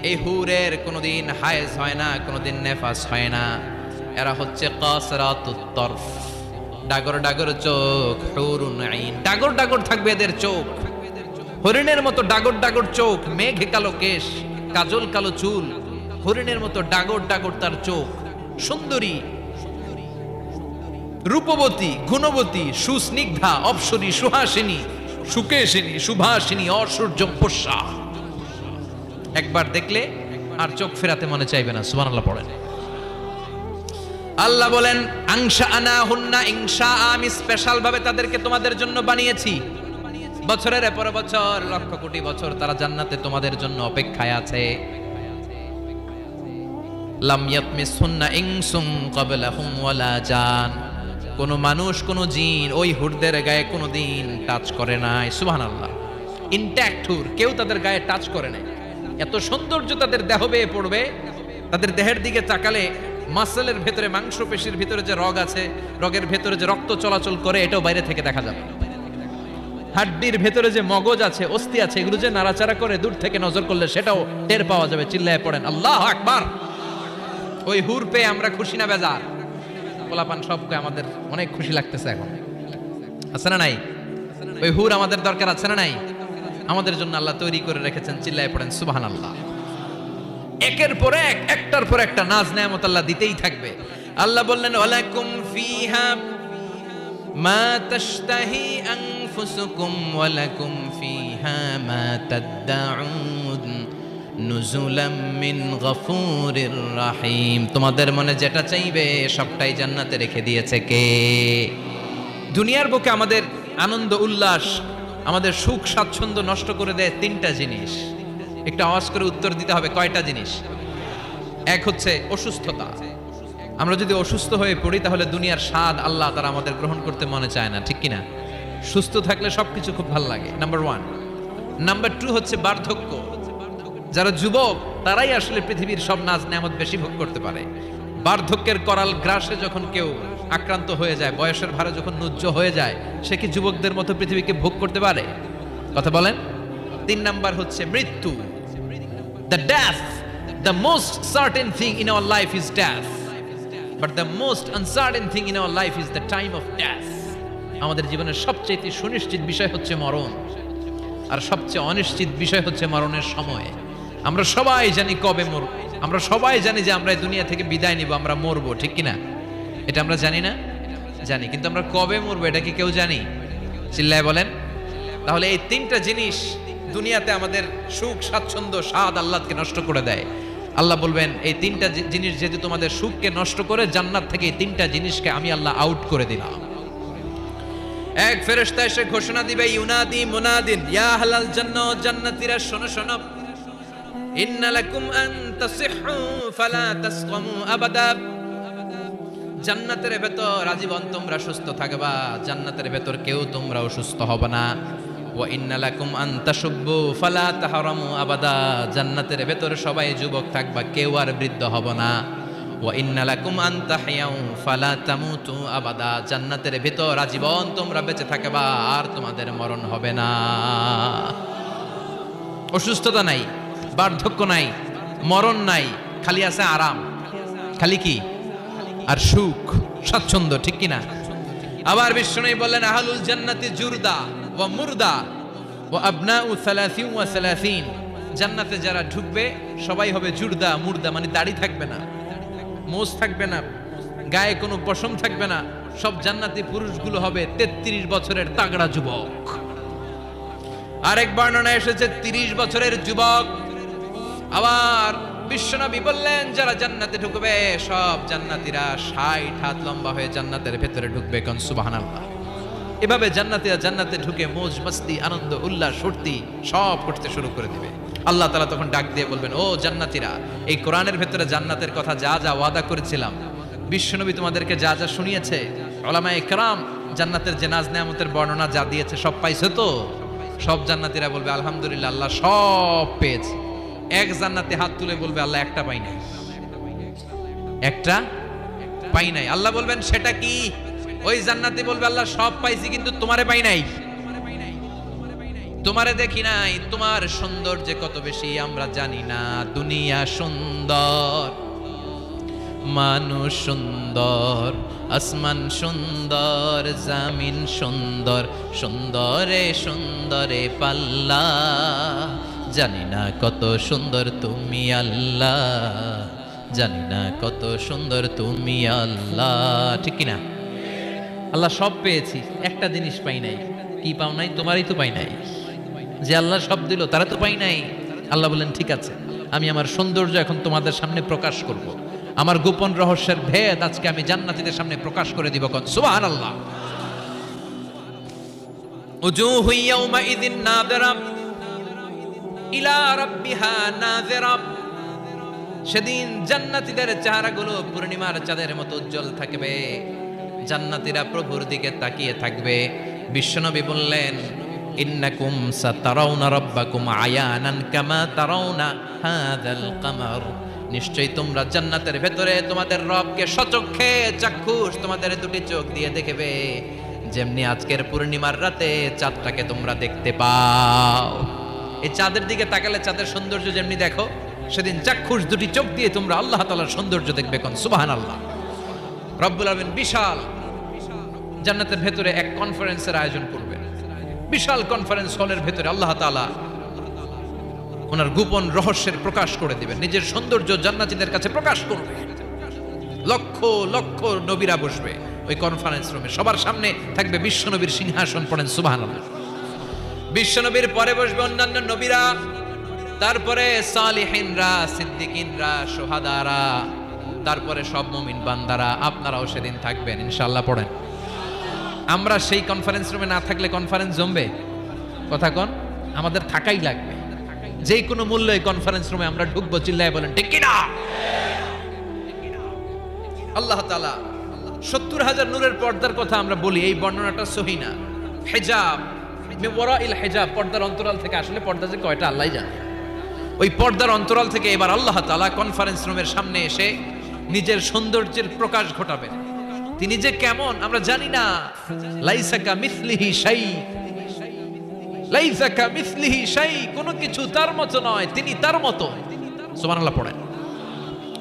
এই হুরের কোনোদিন হায়েজ হয় না, কোনোদিন নেফাস হয় না। এরা হচ্ছে কাসরাতুত তরফ, ডাগর ডাগর চোখ, হুরুন আইন, ডাগর ডাগর থাকবে এদের চোখ, হরিণের মতো ডাগর ডাগর চোখ, মেঘে কালো কেশ, কাজল কালো চুল, হরিণের মতো ডাগর ডাগর তার চোখ, সুন্দরী, রূপবতী, গুণবতী, সুস্নিগ্ধা, অপ্সরী, সুহাসিনী, সুকেশিনী, সুভাসিনী, অসূর্যপোষা। একবার দেখলে আর চোখ ফেরাতে মনে চাইবে না। সুবহানাল্লাহ পড়েন। আল্লাহ বলেন আংশা আনা হুন্না ইনশা, আমি স্পেশাল ভাবে তাদেরকে তোমাদের জন্য বানিয়েছি। বছরের পর বছর, লক্ষ কোটি বছর তারা জান্নাতে তোমাদের জন্য অপেক্ষায় আছে। লাম ইয়াতমিসহুন্না ইনসুন ক্বাবলাহুম ওয়ালা জান, কোন মানুষ কোন জিন ওই হুরদের গায়ে কোনোদিন টাচ করে নাই। সুবহানাল্লাহ, ইনট্যাক্ট হুর, কেউ তাদের গায়ে টাচ করে নাই। এত সৌন্দর্য তাদের দেহ বেয়ে পড়বে, তাদের দেহের দিকে তাকালে মাসলের ভেতরে, মাংসপেশির ভিতরে যে রগ আছে, রগের ভেতরে যে রক্ত চলাচল করে, এটাও বাইরে থেকে দেখা যাবে। হাড্ডির ভেতরে যে মগজ আছে, অস্থি আছে, এগুলো যে নাড়াচাড়া করে, দূর থেকে নজর করলে সেটাও টের পাওয়া যাবে। চিল্লায় পড়েন আল্লাহু আকবার। ওই হুর পেয়ে আমরা খুশি না বেজার? পোলাপান সবকে আমাদের অনেক খুশি লাগতেছে এখন, আছে না নাই? ওই হুর আমাদের দরকার আছে না নাই? আমাদের জন্য আল্লাহ তৈরি করে রেখেছেন। চিল্লায় পড়েন সুবহানাল্লাহ। একের পর এক, একটার পর একটা নাজ নেয়ামত আল্লাহ দিতেই থাকবে। আল্লাহ বললেন ওয়ালাকুম ফিহা মা তাশতাহি আনফুসুকুম ওয়ালাকুম ফিহা মা তাদউন নুজুলাম মিন গফুরির রহিম, তোমাদের মনে যেটা চাইবে সবটাই জান্নাতে রেখে দিয়েছে কে? দুনিয়ার বুকে আমাদের আনন্দ উল্লাস, আমাদের সুখ স্বাচ্ছন্দ্য নষ্ট করে দেয় তিনটা জিনিস। একটু আওয়াজ করে উত্তর দিতে হবে, কয়টা জিনিস? এক হচ্ছে অসুস্থতা। আমরা যদি অসুস্থ হয়ে পড়ি তাহলে দুনিয়ার স্বাদ আল্লাহ তারা আমাদের গ্রহণ করতে মনে চায় না, ঠিক কিনা? সুস্থ থাকলে সবকিছু খুব ভালো লাগে, নাম্বার ওয়ান। নাম্বার টু হচ্ছে বার্ধক্য। যারা যুবক তারাই আসলে পৃথিবীর সব নাজ নেয়ামত বেশি ভোগ করতে পারে। বার্ধক্যের করাল গ্রাসে যখন কেউ আক্রান্ত হয়ে যায়, বয়সের ভারে যখন নুজ্জ হয়ে যায়, সে কি যুবকদের মতো পৃথিবীকে ভোগ করতে পারে? কথা বলেন। তিন নাম্বার হচ্ছে মৃত্যু, the death. The most certain thing in our life is death, but the most uncertain thing in our life is the time of death. আমাদের জীবনের সবচেয়ে সুনিশ্চিত বিষয় হচ্ছে মরণ, আর সবচেয়ে অনিশ্চিত বিষয় হচ্ছে মরণের সময়। আমরা সবাই জানি কবে মরব, আমরা সবাই জানি যে আমরা এই দুনিয়া থেকে বিদায় নিব, আমরা মরবো, ঠিক কিনা? এটা আমরা জানি না? জানি, কিন্তু আমরা কবে মরবো এটা কি কেউ জানি? চিল্লায় বলেন। তাহলে এই তিনটা জিনিস দুনিয়াতে আমাদের সুখ স্বাচ্ছন্দ্য স্বাদ আল্লাহকে নষ্ট করে দেয়। আল্লাহ বলবেন এই তিনটা জিনিস যেহেতু তোমাদের সুখকে নষ্ট করে, জান্নাত থেকে এই তিনটা জিনিসকে আমি আল্লাহ আউট করে দিলাম। এক ফেরেশতা এসে ঘোষণা দিবে, ইউনাদি মুনাদিন ইয়া আহলাল জান্নাহ, জান্নাতীরা শোনো শোনো, ইন্না লাকুম আন তাসিহু ফালা তাসকামু আবাদা, জান্নাতের ভেতর আজীবন তোমরা সুস্থ থাকবা, জান্নাতের ভেতর কেউ তোমরা অসুস্থ হবে না। ওয়া ইন্না লাকুম আন তাশুব্বু ফালা তাহরামু আবাদা, জান্নাতের ভেতর সবাই যুবক থাকবা, কেউ আর বৃদ্ধ হবে না। ওয়া ইন্না লাকুম আন তাহইয়াউ ফালা তামুতু আবাদা, জান্নাতের ভিতর আজীবন তোমরা বেঁচে থাকবা, আর তোমাদের মরণ হবে না। অসুস্থতা নাই, বার্ধক্য নাই, মরণ নাই, খালি আছে আরাম। খালি কি? আর সুখ, স্বাচ্ছন্দ্য, ঠিক কিনা? আবার বিশ্বনবী বললেন আহলুল জান্নাতি জুরদা ওয়া মুরদা ওয়া আবনাউ 30 ওয়া 30। জান্নাতে যারা ঢুকবে সবাই হবে জুরদা মুরদা, মানে দাড়ি থাকবে না, মোজ থাকবে না, গায়ে কোনো পশম থাকবে না। সব জান্নাতি পুরুষগুলো হবে 33 বছরের তাগড়া যুবক। আরেক বর্ণনা এসেছে 30 বছরের যুবক। আবার বিশ্বনবী বললেন যারা জান্নাতে ঢুকবে সব জান্নাতীরা 60 হাত লম্বা হয়ে জান্নাতের ভেতরে ঢুকবে। কোন সুবহানাল্লাহ। এভাবে জান্নাতীরা জান্নাতে ঢুকে মৌজ মস্তি, আনন্দ, উল্লাস, ফুর্তি সব করতে শুরু করে দিবে। আল্লাহ তাআলা তখন ডাক দিয়ে বলবেন, ও জান্নাতীরা, এই কোরআনের ভেতরে জান্নাতের কথা যা যা ওয়াদা করেছিলাম, বিশ্বনবী তোমাদেরকে যা যা শুনিয়েছে, উলামায়ে কেরাম জান্নাতের যে নাজ নেয়ামতের বর্ণনা যা দিয়েছে সব পাইছো তো? সব জান্নাতীরা বলবে আলহামদুলিল্লাহ, আল্লাহ সব পেয়েছে। এক জান্নাতে হাত তুলে বলবে আল্লাহ একটা পাই নাই, একটা পাই নাই। আল্লাহ বলবেন সেটা কি? ওই জান্নাতি বলবে আল্লাহ সব পাইছি কিন্তু তোমারে পাই নাই, তোমারে দেখি নাই, তোমার সৌন্দর্য কত বেশি আমরা জানি না। দুনিয়া সুন্দর, মানুষ সুন্দর, আসমান সুন্দর, জামিন সুন্দর, সুন্দরে সুন্দরে পাল্লা, জানি না কত সুন্দর তুমি আল্লাহ, জানি না কত সুন্দর তুমি আল্লাহ, ঠিক কিনা? আল্লাহ সব পেয়েছি, একটা জিনিস পাই নাই। কি পাও নাই? তোমারই তো পাই নাই। যে আল্লাহ সব দিল তারা তো পাই নাই। আল্লাহ বলেন ঠিক আছে, আমি আমার সৌন্দর্য এখন তোমাদের সামনে প্রকাশ করব। আমার গোপন রহস্যের ভেদ আজকে আমি জান্নাতীদের সামনে প্রকাশ করে দিব। কোন সুবহানাল্লাহ। উজুহু ইয়াউমাইযিন নাযিরা ইলা রাব্বিহা নাযিরা। সেদিন জান্নাতীদের চেহারাগুলো পূর্ণিমার চাঁদের মতো উজ্জ্বল থাকবে। জান্নাতীরা প্রভুর দিকে তাকিয়ে থাকবে। বিশ্বনবী বললেন ইন্নাকুম সাতারাউনা রাব্বাকুম আয়ানান কামা তারাউনা হাযাল কামার। নিশ্চয়ই তোমরা জান্নাতের ভেতরে তোমাদের রবকে সচক্ষে চাক্ষুষ তোমাদের দুটি চোখ দিয়ে দেখবে, যেমনি আজকের পূর্ণিমার রাতে চাঁদটাকে তোমরা দেখতে পাও। এই চাঁদের দিকে তাকালে চাঁদের সৌন্দর্য যেমনি দেখো, সেদিন চাক্ষুষ দুটি চোখ দিয়ে তোমরা আল্লাহ তাআলার সৌন্দর্য দেখবে। কোন সুবহানাল্লাহ। রব্বুল আলামিন বিশাল জান্নাতের ভেতরে এক কনফারেন্সের আয়োজন করবেন। বিশাল কনফারেন্স হলের ভেতরে আল্লাহ তাআলা ওনার গোপন রহস্যের প্রকাশ করে দিবেন, নিজের সৌন্দর্য জান্নাতীদের কাছে প্রকাশ করবে। লক্ষ লক্ষ নবীরা বসবে ওই কনফারেন্স রুমে, সবার সামনে থাকবে বিশ্বনবীর সিংহাসন। পড়েন সুবহানাল্লাহ। বিশ্বনবীর পরে বসবে অন্যান্য নবীরা, তারপরে সালিহিনরা, সিদ্দিকিনরা, শুহাদারা, তারপরে সব মুমিন বান্দারা। আপনারাও সেদিন থাকবেন ইনশাআল্লাহ। পড়েন। আমরা সেই কনফারেন্স রুমে না থাকলে কনফারেন্স জমবে? কথা কোন? আমাদের থাকাই লাগবে। যে কোনো মূল্যে এই কনফারেন্স রুমে আমরা ঢুকবো। চিল্লায় বলেন ঠিক কিনা? আল্লাহ তাআলা 70,000 নূরের পর্দার কথা আমরা বলি, এই বর্ণনাটা সহিহ না। হিজাব মিন ওয়ারাইল হিজাব, পর্দার অন্তরাল থেকে। আসলে পর্দা যে কয়টা আল্লাহই জানে। ওই পর্দার অন্তরাল থেকে এবার আল্লাহ তাআলা কনফারেন্স রুমের সামনে এসে নিজের সৌন্দর্যের প্রকাশ ঘটাবেন। তিনি যে কেমন আমরা জানি না। লাইসা কামিসলিহি শাই, লাইসা কামিসলিহি শাই, কোনো কিছু তার মতো নয়, তিনি তার মতো। সুবহানাল্লাহ। পড়েন।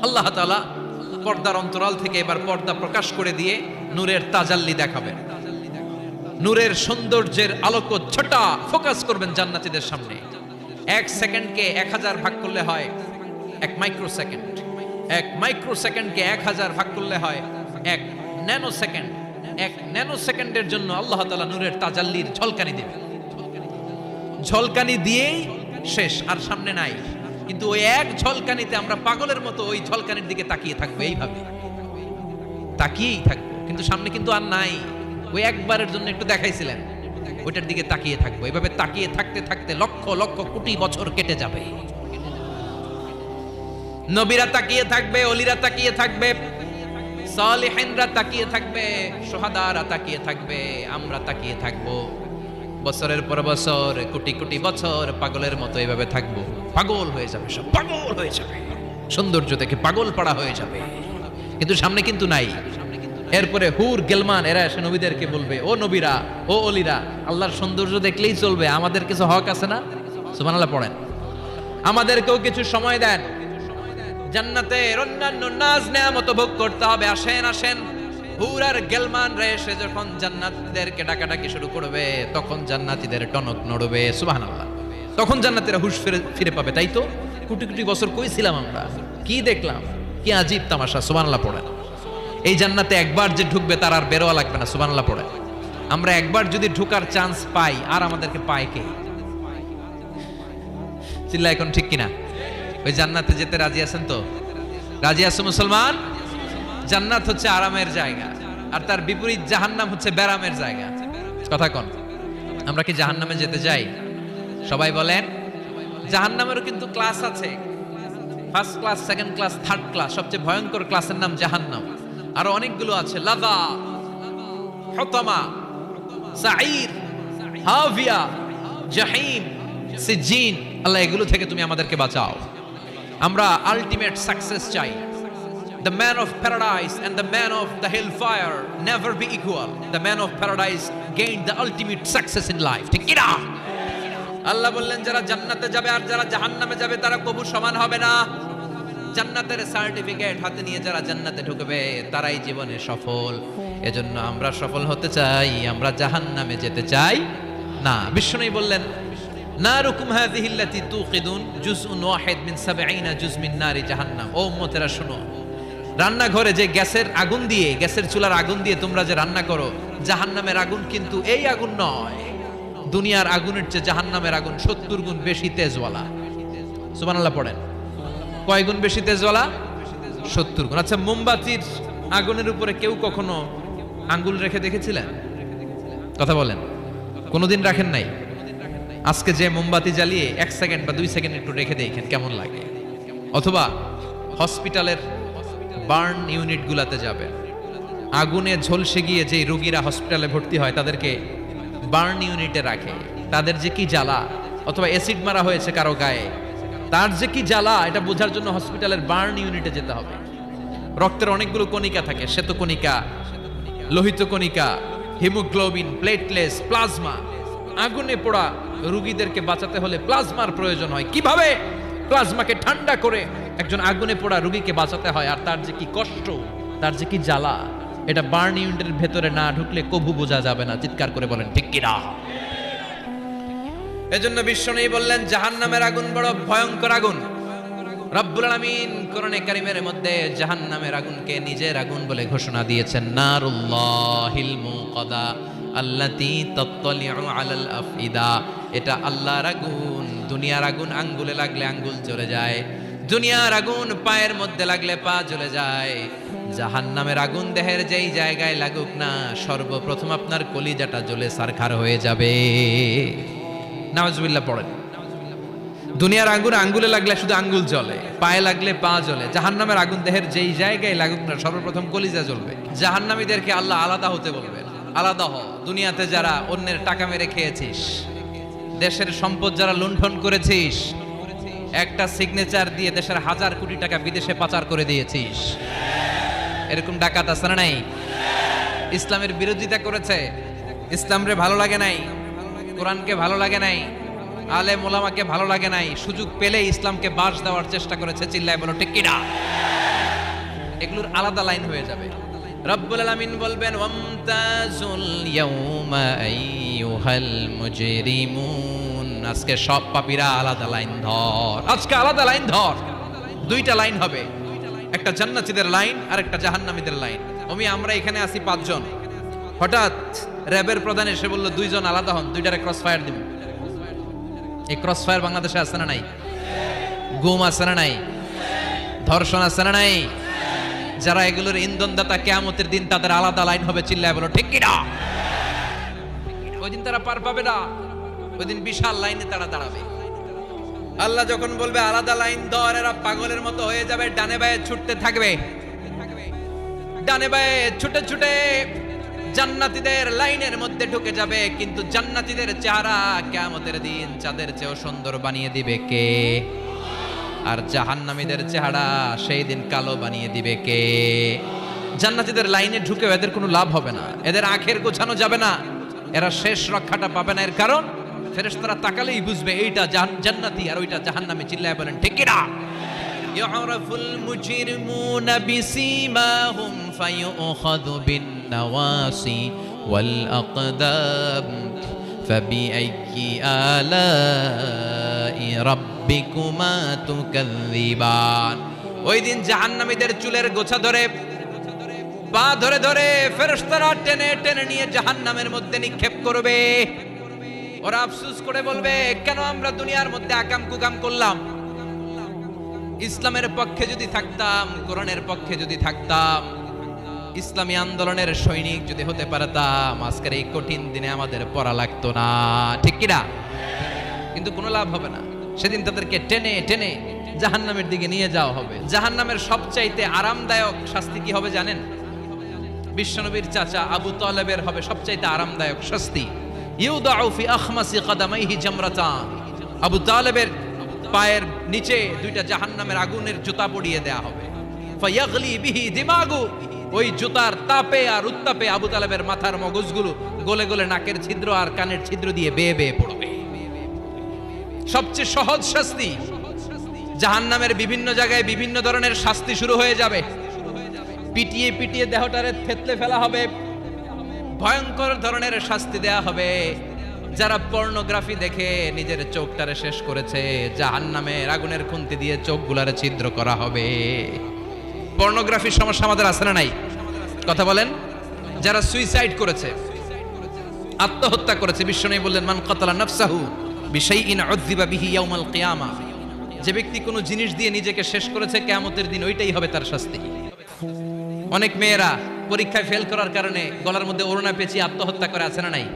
আল্লাহ তাআলা পর্দার অন্তরাল থেকে এবার পর্দা প্রকাশ করে দিয়ে নূরের তাজাল্লি দেখাবেন। নূরের সৌন্দর্যের আলোকচ্ছটা ফোকাস করবেন জান্নাতীদের সামনে। 1 সেকেন্ডকে 1000 ভাগ করলে হয় 1 মাইক্রোসেকেন্ড। 1 মাইক্রোসেকেন্ডকে 1000 ভাগ করলে হয় 1 ন্যানো সেকেন্ড। 1 ন্যানো সেকেন্ডের জন্য আল্লাহ তাআলা নূরের তাজাল্লির ঝলকানি দেবেন। ঝলকানি দিয়েই শেষ, আর সামনে নাই। কিন্তু ওই এক ঝলকানিতে আমরা পাগলের মতো ওই ঝলকানির দিকে তাকিয়ে থাকবো, এইভাবে তাকিয়েই থাকবো। কিন্তু সামনে কিন্তু আর নাই। ওই একবারের জন্য একটু দেখাইছিলেন, ওইটার দিকে তাকিয়ে থাকবো। এইভাবে তাকিয়ে থাকতে থাকতে লক্ষ লক্ষ কোটি বছর কেটে যাবে। নবীরা তাকিয়ে থাকবে, ওলিরা তাকিয়ে থাকবে, সালিহিনরা তাকিয়ে থাকবে, শুহাদারা তাকিয়ে থাকবে, আমরা তাকিয়ে থাকবো। বছরের পর বছর, কোটি কোটি বছর পাগলের মতো এভাবে থাকবো। পাগল হয়ে যাবে, সব পাগল হয়ে যাবে, সৌন্দর্য দেখে পাগল পাড়া হয়ে যাবে। কিন্তু সামনে কিন্তু নাই। এরপরে হুর গেলমান এরা এসে নবীদেরকে বলবে, ও নবীরা, ও অলিরা, আল্লাহর সৌন্দর্য দেখলেই চলবে, আমাদের কিছু হক আছে না? সুবহানাল্লাহ পড়েন। আমাদেরকেও কিছু সময় দেন, জান্নাতের অন্যান্য নাজ নেয়ামত ভোগ করতে হবে, আসেন আসেন। হুর আর গেলমান রে এসে যখন জান্নাতীদেরকে ডাকাডাকি শুরু করবে, তখন জান্নাতীদের টনক নড়বে। সুবহানাল্লাহ। তখন জান্নাতীরা হুঁশ ফিরে পাবে। তাই তো কোটি কোটি বছর কই ছিলাম আমরা, কি দেখলাম, কি আজীব তামাশা। সুবহানাল্লাহ পড়েন। এই জান্নাতে একবার যে ঢুকবে তার আর বেরোয়া লাগবে না। সুবহানাল্লাহ পড়েন। আমরা একবার যদি ঢোকার চান্স পাই, আর আমাদেরকে পায় কে? চিল্লা এখন ঠিক কিনা? ওই জান্নাতে যেতে রাজি আছেন তো? রাজি আছো মুসলমান? জান্নাত হচ্ছে আরামের জায়গা, আর তার বিপরীত জাহান্নাম হচ্ছে ব্যারামের জায়গা। কথা কোন? আমরা কি জাহান্নামে যেতে চাই? সবাই বলেন। জাহান্নামেরও কিন্তু ক্লাস আছে, first class, second class, third class. সবচেয়ে ভয়ঙ্কর ক্লাসের নাম জাহান্নাম। আরো অনেকগুলো আছে, লাযা, হুতামা, সাঈর, হাভিয়া, জাহিম, সিজিন। আল্লাহ এগুলো থেকে তুমি আমাদেরকে বাঁচাও। আমরা আলটিমেট সাকসেস চাই। The man of paradise and the man of the hellfire never be equal. The man of paradise gained the ultimate success in life. ঠিক কি না? আল্লাহ বললেন যারা জান্নাতে যাবে আর যারা জাহান্নামে যাবে তারা কবু সমান হবে না। জান্নাতের সার্টিফিকেট হাতে নিয়ে যারা জান্নাতে ঢুকবে তারাই জীবনে সফল। এজন্য আমরা সফল হতে চাই, আমরা জাহান্নামে যেতে চাই না। বিষ্ণু বললেন, নারুকুম হাযিহি আল্লাতী তুকিদুন জুজউন ওয়াহিদ মিন 70 জুজ মিন নারি জাহান্নাম। ও উম্মতেরা শুনো, রান্নাঘরে যে গ্যাসের আগুন দিয়ে, গ্যাসের চুলার আগুন দিয়ে তোমরা যে রান্না করো, জাহান্নামের আগুন কিন্তু এই আগুন নয়। দুনিয়ার আগুনের চেয়ে জাহান্নামের আগুন 70 গুণ বেশি তেজওয়ালা। সুবহানাল্লাহ পড়েন। কয় গুণ বেশি তেজওয়ালা? 70 গুণ। আচ্ছা, মোমবাতির আগুনের উপরে কেউ কখনো আঙ্গুল রেখে দেখেছিলেন? কথা বলেন। কোনোদিন রাখেন নাই? আজকে যে মোমবাতি জ্বালিয়ে 1 সেকেন্ড বা 2 সেকেন্ড একটু রেখে দেখেন কেমন লাগে। অথবা হসপিটালের বার্ন ইউনিট গুলাতে যাবে, আগুনে ঝলসে গিয়ে যে রোগীরা হসপিটালে ভর্তি হয় তাদেরকে বার্ন ইউনিটে রাখে, তাদের যে কি জ্বালা। অথবা অ্যাসিড মারা হয়েছে কারো গায়ে, তার যে কি জ্বালা, এটা বোঝার জন্য হসপিটালের বার্ন ইউনিটে যেতে হবে। রক্তের অনেকগুলো কণিকা থাকে, শ্বেতকণিকা, লোহিত কণিকা, হিমোগ্লোবিন, প্লেটলেটস, প্লাজমা। আগুনে পোড়া রোগীদেরকে বাঁচাতে হলে প্লাজমার প্রয়োজন হয়। কিভাবে প্লাজমাকে ঠান্ডা করে একজন আগুনে পোড়া রোগীকে বাঁচাতে হয়, আর তার যে কি কষ্ট, তার যে কি জ্বালা, এটা বার্ন ইউনিটের ভেতরে না ঢুকলে কবু বোঝা যাবে না। চিৎকার করে বলেন ঠিক কি না? এজন্য বিশ্বনবী বললেন জাহান্নামের আগুন বড় ভয়ঙ্কর আগুন। রব্বুল আলামিন কোরআনে কারীমের মধ্যে জাহান্নামের আগুনকে নিজের আগুন বলে ঘোষণা দিয়েছেন, নারুল্লাহিল মুকাদা আল্লাতী তাত্তালিউ আলাল আফইদা। এটা আল্লাহর আগুন। দুনিয়ার আগুন আঙ্গুলে লাগলে আঙ্গুল জ্বলে যায়, দুনিয়ার আগুন পায়ের মধ্যে লাগলে পা জ্বলে যায়। জাহান্নামের আগুন দেহের যেই জায়গায় লাগুক না, সর্বপ্রথম আপনার কলিজাটা জ্বলে সারখার হয়ে যাবে। নাউজুবিল্লাহ পড়েন। দুনিয়ার আগুন আঙ্গুলে লাগলে শুধু আঙ্গুল জ্বলে, পায়ে লাগলে পা জ্বলে। জাহান্নামের আগুন দেহের যেই জায়গায় লাগুক না, সর্বপ্রথম কলিজা জ্বলবে। জাহান্নামীদেরকে আল্লাহ আলাদা হতে বলবেন। আলাদা হ। দুনিয়াতে যারা অন্যের টাকা মেরে খেয়েছিস, দেশের সম্পদ যারা লুণ্ঠন করেছিস, একটা সিগনেচার দিয়ে দেশের 1000 কোটি টাকা বিদেশে পাচার করে দিয়েছিস, এরকম ডাকাত আছে না নাই? ইসলামের বিরোধিতা করেছে, ইসলামরে ভালো লাগে নাই, কোরআনকে ভালো লাগে নাই, আলেম ওলামাকে ভালো লাগে নাই, সুযোগ পেলে ইসলামকে বাস দেওয়ার চেষ্টা করেছে। চিল্লায় বলো ঠিক কিনা? এগুলোর আলাদা লাইন হয়ে যাবে। রব্বুল আলামিন বলবেন, ওয়ামতাজুল ইয়াউমা আইয়ুহাল মুজরিমুন। আজকে সব পাপীরা আলাদা লাইন ধর। আজকে আলাদা লাইন ধর। 2টা লাইন হবে, একটা জান্নাতীদের লাইন আর একটা জাহান্নামীদের লাইন। আমরা এখানে আছি 5 জন, হঠাৎ র্যাবের প্রধান এসে বলল 2 জন আলাদা হন, 2টারে ক্রস ফায়ার দিব। এই ক্রস ফায়ার বাংলাদেশে আছে না নাই? গুম আছে না নাই? ধর্ষণ আছে না নাই? যারা এগুলোর ইন্ধনদাতা, কিয়ামতের দিন তাদের আলাদা লাইন হবে। চিল্লায় বলো ঠিক কি না? ওই দিন তারা পার পাবে না, ওই দিন বিশাল লাইনে তারা দাঁড়াবে। আল্লাহ যখন বলবে আলাদা লাইন ধর, এরা পাগলের মতো হয়ে যাবে, ডানে বায়ে ছুটতে থাকবে। ডানে বায়ে ছুটে ছুটে জান্নাতীদের লাইনের মধ্যে ঢুকে যাবে। কিন্তু জান্নাতীদের চেহারা কিয়ামতের দিন চাঁদের চেয়েও সুন্দর বানিয়ে দিবে কে? আর জাহান্নামীদের চেহারা সেই দিন কালো বানিয়ে দিবে কে? জান্নাতীদের লাইনে ঢুকে এদের কোনো লাভ হবে না, এদের আখের গোছানো যাবে না, এরা শেষ রক্ষাটা পাবে না। এর কারণ ফেরেশতারা তাকালেই বুঝবে এইটা জান্নাতি আর ওইটা জাহান্নামী। চিল্লায় বলেন ঠিক কি না? ইউরাফুল মুজরিমুনা বিসীমাহুম ফায়ুখাযু বিন নাওয়াসি ওয়াল আকদাম ফাবিআইয়ি আলাই রাব্বিকুমা তুকাযযিবান। ওই দিন জাহান্নামীদের চুলের গোছা ধরে, পা ধরে ধরে ফেরেশতারা টেনে টেনে নিয়ে জাহান্নামের মধ্যে নিক্ষেপ করবে। ওরা আফসোস করে বলবে, কেন আমরা দুনিয়ার মধ্যে আকাম কুকাম করলাম? ইসলামের পক্ষে যদি থাকতাম, কোরআনের পক্ষে যদি থাকতাম, ইসলামী আন্দোলনের সৈনিক যদি হতে পারতাম, আজকের এই কঠিন দিনে আমাদের পড়া লাগতো না। ঠিক কিনা? কিন্তু কোনো লাভ হবে না। সেদিন তাদেরকে টেনে টেনে জাহান্নামের দিকে নিয়ে যাওয়া হবে। জাহান্নামের সবচাইতে আরামদায়ক শাস্তি কি হবে জানেন? বিশ্বনবীর চাচা আবু তালেবের হবে সবচাইতে আরামদায়ক শাস্তি। ইউদাউ ফি আখমাসি কদামাইহি জামরাতান। আবু তালেবের পায়ের নিচে দুইটা জাহান্নামের আগুনের জুতা পরিয়ে দেয়া হবে। ফায়াগলি বিহি দিমাগু। ওই জুতার তাপে আর উত্তাপে আবু তালেবের মাথার মগজগুলো গলে গলে নাকের ছিদ্র আর কানের ছিদ্র দিয়ে বেয়ে বেয়ে পড়বে। সবচেয়ে সহজ শাস্তি। জাহান্নামের বিভিন্ন জায়গায় বিভিন্ন ধরনের শাস্তি শুরু হয়ে যাবে। পিটিয়ে পিটিয়ে দেহটারে থেতলে ফেলা হবে, ভয়ঙ্কর ধরনের শাস্তি দেয়া হবে। যারা পর্নোগ্রাফি দেখে নিজের চোখটারে শেষ করেছে, জাহান্নামের আগুনের খুন্তি দিয়ে চোখগুলারে ছিদ্র করা হবে। পর্নোগ্রাফির সমস্যা আমাদের আছে না নাই? কথা বলেন। যারা সুইসাইড করেছে, আত্মহত্যা করেছে, বিশ্বনবী বললেন মান কাতালা নাফসাহু বিশাইইন উযযিবা বিহি ইয়াউমাল কিয়ামাহ। যে ব্যক্তি কোনো জিনিস দিয়ে নিজেকে শেষ করেছে, কিয়ামতের দিন ওইটাই হবে তার শাস্তি। অনেক মেয়েরা পরীক্ষায় ফেল করার কারণে গলার মধ্যে ওড়না পেঁচিয়ে আত্মহত্যা করে, আছে না নাই?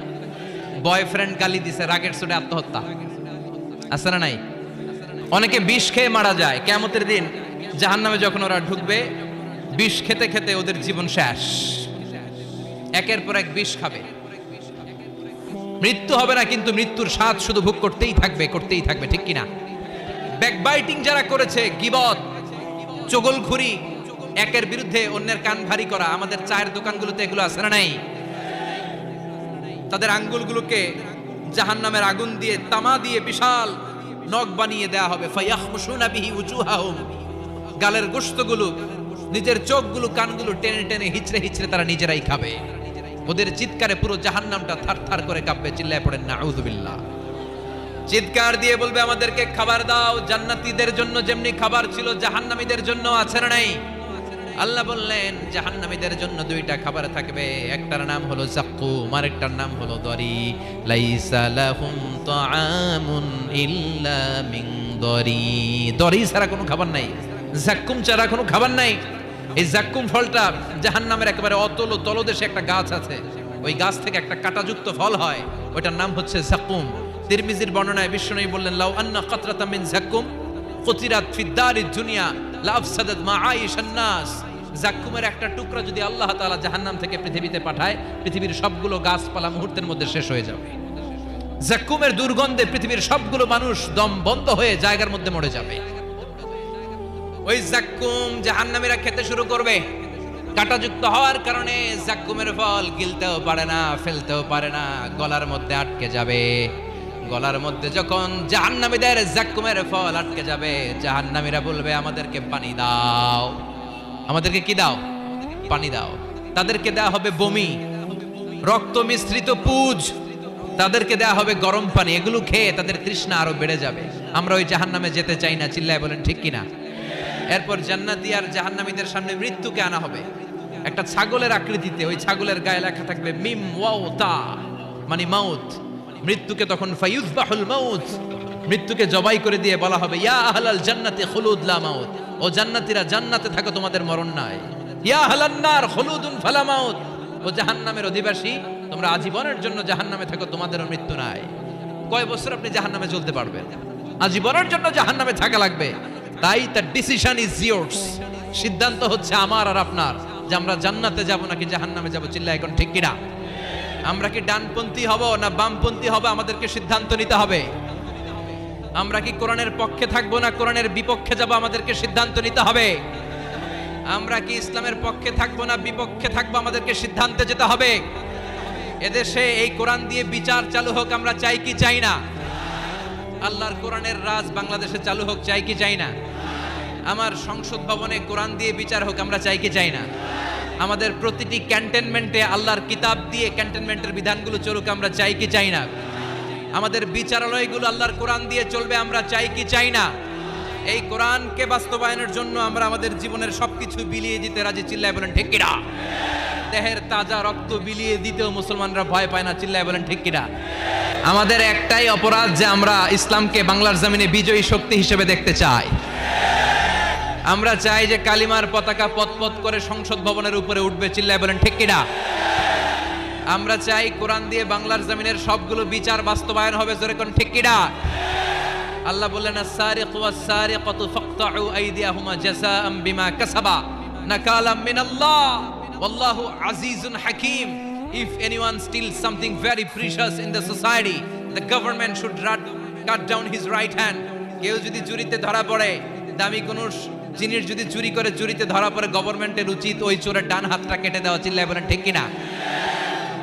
বয়ফ্রেন্ড গালি দিছে, রাগের চোটে আত্মহত্যা, আছে না নাই? অনেকে বিষ খেয়ে মারা যায়। কিয়ামতের দিন জাহান্নামে যখন ওরা ঢুকবে, বিষ খেতে খেতে ওদের জীবন শেষ। একের পর এক বিষ খাবে। মৃত্যু হবে না, কিন্তু মৃত্যুর স্বাদ শুধু ভোগ করতেই থাকবে, করতেই থাকবে। ঠিক কিনা? ব্যাকবাইটিং যারা করেছে, গীবত, চগলখুরি, একের বিরুদ্ধে অন্যের কান ভারী করা, আমাদের চায়ের দোকানগুলোতে এগুলো আছে না নাই? তাদের আঙ্গুলগুলোকে জাহান্নামের আগুন দিয়ে, তামা দিয়ে বিশাল নখ বানিয়ে দেয়া হবে। ফায়াখমুশুনা বিহি উজুহাহুম। গালের গোশতগুলো, নিজের চোখগুলো, কানগুলো টেনে টেনে হিচড়ে হিচড়ে তারা নিজেরাই খাবে। ওদের চিৎকারে পুরো জাহান্নামটা থারথার করে কাঁপবে। চিল্লায় পড়েন নাউযুবিল্লাহ। চিৎকার দিয়ে বলবে, আমাদেরকে খাবার দাও। জান্নাতীদের জন্য যেমনি খাবার ছিল, জাহান্নামীদের জন্য আছে না নাই? আল্লাহ বললেন জাহান্নামীদের জন্য দুইটা খাবার থাকবে। একটার নাম হলো যাক্কুম, আরেকটার নাম হলো দরি। লাইসা লাহুম তাআমুন ইল্লা মিন দরি। দরি ছাড়া কোনো খাবার নাই, যাক্কুম ছাড়া কোনো খাবার নাই। এই যাক্কুম ফলটা জাহান্নামের একেবারে অতল তলদেশে একটা গাছ আছে। ওই গাছ থেকে একটা কাঁটাযুক্ত ফল হয়, ওইটার নাম হচ্ছে যাক্কুম। তিরমিজির বর্ণনায় বিশ্বনবী বললেন, লাউ আন্না কাতরাতাম মিন যাক্কুম কুতিরাত ফিদ দারিদ দুনিয়া লা আফসাদাত মাআইশান নাস। যাক্কুমের একটা টুকরা যদি আল্লাহ তাআলা জাহান্নাম থেকে পৃথিবীতে পাঠায়, পৃথিবীর সবগুলো গাছপালা মুহূর্তের মধ্যে শেষ হয়ে যাবে। যাক্কুমের দুর্গন্ধে পৃথিবীর সবগুলো মানুষ দম বন্ধ হয়ে জায়গার মধ্যে মরে যাবে। ওই যাক্কুম জাহান্নামীরা খেতে শুরু করবে। কাঁটাযুক্ত হওয়ার কারণে যাক্কুমের ফল গিলতেও পারে না, ফেলতেও পারে না, গলার মধ্যে আটকে যাবে। গলার মধ্যে যখন জাহান্নামীদের যাক্কুমের ফল আটকে যাবে, জাহান্নামীরা বলবে, আমাদেরকে পানি দাও। আমাদেরকে কি দাও? পানি দাও। তাদেরকে দেয়া হবে বমি, রক্ত মিশ্রিত পুজ। তাদেরকে দেয়া হবে গরম পানি। এগুলো খেয়ে তাদের তৃষ্ণা আরো বেড়ে যাবে। আমরা ওই জাহান্নামে যেতে চাই না। চিল্লায় বলেন ঠিক কিনা? এরপর জান্নাতি আর জাহান্নামীদের সামনে মৃত্যুকে আনা হবে একটা ছাগলের আকৃতিতে। ওই ছাগলের গায়ে লেখা থাকবে মিম ওয়াও তা, মানে মাউত। মৃত্যুকে তখন ফায়ুযবাহুল মাউত, মৃত্যুকে জবাই করে দিয়ে বলা হবে, ইয়া আহলাল জান্নাতি খুলুদ লা মাউত। ও জান্নাতীরা, জান্নাতে থাকো, তোমাদের মরণ নাই। ইয়া আহলান নার খুলুদুন ফালা মাউত। ও জাহান্নামের অধিবাসী, তোমরা আজীবনের জন্য জাহান্নামে থাকো, তোমাদেরও মৃত্যু নাই। কয় বছর আপনি জাহান্নামে চলতে পারবেন? আজীবনের জন্য জাহান্নামে থাকা লাগবে। তাই তার ডিসিশন ইজ ইয়ার্স। সিদ্ধান্ত হচ্ছে আমার আর আপনার, যে আমরা জান্নাতে যাব নাকি জাহান্নামে যাব। চিল্লায় এখন ঠিক কিনা? আমরা কি ডানপন্থী হব না বামপন্থী হব? আমাদেরকে সিদ্ধান্ত নিতে হবে। আমরা কি কোরআনের পক্ষে থাকবো না কোরআনের বিপক্ষে যাব, আমাদেরকে সিদ্ধান্ত নিতে হবে। আমরা কি ইসলামের পক্ষে থাকবো না বিপক্ষে থাকবো, আমাদেরকে সিদ্ধান্তে যেতে হবে। এদেশে এই কোরআন দিয়ে বিচার চালু হোক, আমরা চাই কি চাই না? আল্লাহর কোরআনের রাজ বাংলাদেশে চালু হোক, চাই কি চাই না? আমার সংসদ ভবনে কোরআন দিয়ে বিচার হোক, আমরা চাই কি চাই না? আমাদের প্রতিটি ক্যান্টনমেন্টে আল্লাহর কিতাব দিয়ে ক্যান্টনমেন্টের বিধানগুলো চলুক, আমরা চাই কি চাই না? আমাদের বিচারালয়গুলো আল্লাহর কোরআন দিয়ে চলবে, আমরা চাই কি চাই না? এই কোরআনকে বাস্তবায়নের জন্য আমরা আমাদের জীবনের সবকিছু বিলিয়ে দিতে রাজি, চিল্লায় বলেন ঠিক কিনা? দেহের তাজা রক্ত বিলিয়ে দিতেও মুসলমানরা ভয় পায় না, চিল্লায় বলেন ঠিক কিনা? আমাদের একটাই অপরাধ যে আমরা ইসলামকে বাংলার জমিনে বিজয়ী শক্তি হিসেবে দেখতে চাই। আমরা চাই যে কালিমার পতাকা পতপত করে সংসদ ভবনের উপরে উঠবে, চিল্লায় বলেন ঠিক কিনা? আমরা চাই কোরআন দিয়ে বাংলার জমিনের সবগুলো বিচার বাস্তবায়ন হবে, জোরে কোন ঠিক কিনা? আল্লাহ বললেন আস-সারিকু ওয়াস-সারিকাতু ফাকতাউ আইদিয়াহুমা জাযাআম বিমা কাসাবা নাকালাম মিনাল্লাহ ওয়াল্লাহু আজিজুন হাকীম। If anyone steals something very precious in the society, the government should cut down his right hand. কেউ যদি চুরিতে ধরা পড়ে, দামি কোন জিনিস যদি চুরি করে চুরিতে ধরা পড়ে, গভর্নমেন্টের উচিত ওই চোরের ডান হাতটা কেটে দেওয়া, চিল্লায় বলেন ঠিক কিনা?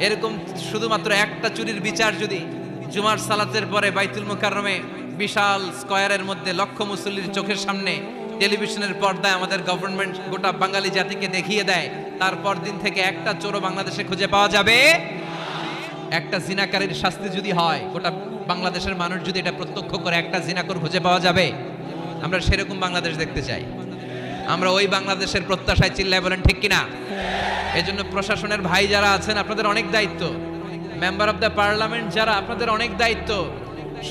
এরকম শুধুমাত্র একটা চুরির বিচার যদি জুমার সালাতের পরে বাইতুল মুকাররমে বিশাল স্কয়ারের মধ্যে লক্ষ মুসল্লির চোখের সামনে টেলিভিশনের পর্দায় আমাদের গভর্নমেন্ট গোটা বাঙালি জাতিকে দেখিয়ে দেয়, তারপর দিন থেকে একটা চোরও বাংলাদেশে খুঁজে পাওয়া যাবে। একটা জিনাকারীর শাস্তি যদি হয়, গোটা বাংলাদেশের মানুষ যদি এটা প্রত্যক্ষ করে একটা জিনাকর খুঁজে পাওয়া যাবে। আমরা সেরকম বাংলাদেশ দেখতে চাই। আমরা ওই বাংলাদেশের প্রত্যাশায়, চিল্লায় বলেন ঠিক কিনা? এই জন্য প্রশাসনের ভাই যারা আছেন, আপনাদের অনেক দায়িত্ব। মেম্বার অফ দ্য পার্লামেন্ট যারা, আপনাদের অনেক দায়িত্ব।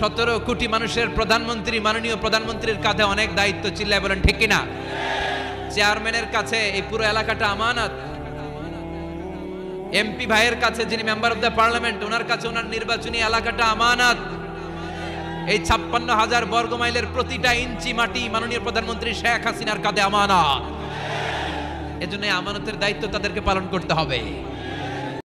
17 কোটি মানুষের প্রধানমন্ত্রী, মাননীয় প্রধানমন্ত্রীর কাঁধে অনেক দায়িত্ব, চিল্লায় বলেন ঠিক কিনা? চেয়ারম্যানের কাছে এই পুরো এলাকাটা আমানত। এমপি ভাইয়ের কাছে, যিনি মেম্বার অফ দ্য পার্লামেন্ট, ওনার কাছে ওনার নির্বাচনী এলাকাটা আমানত। এই 56,000 বর্গ মাইলের প্রতিটা ইঞ্চি মাটি মাননীয় প্রধানমন্ত্রী শেখ হাসিনার কাঁধে আমানত। এজন্য আমানতের দায়িত্ব তাদেরকে পালন করতে হবে।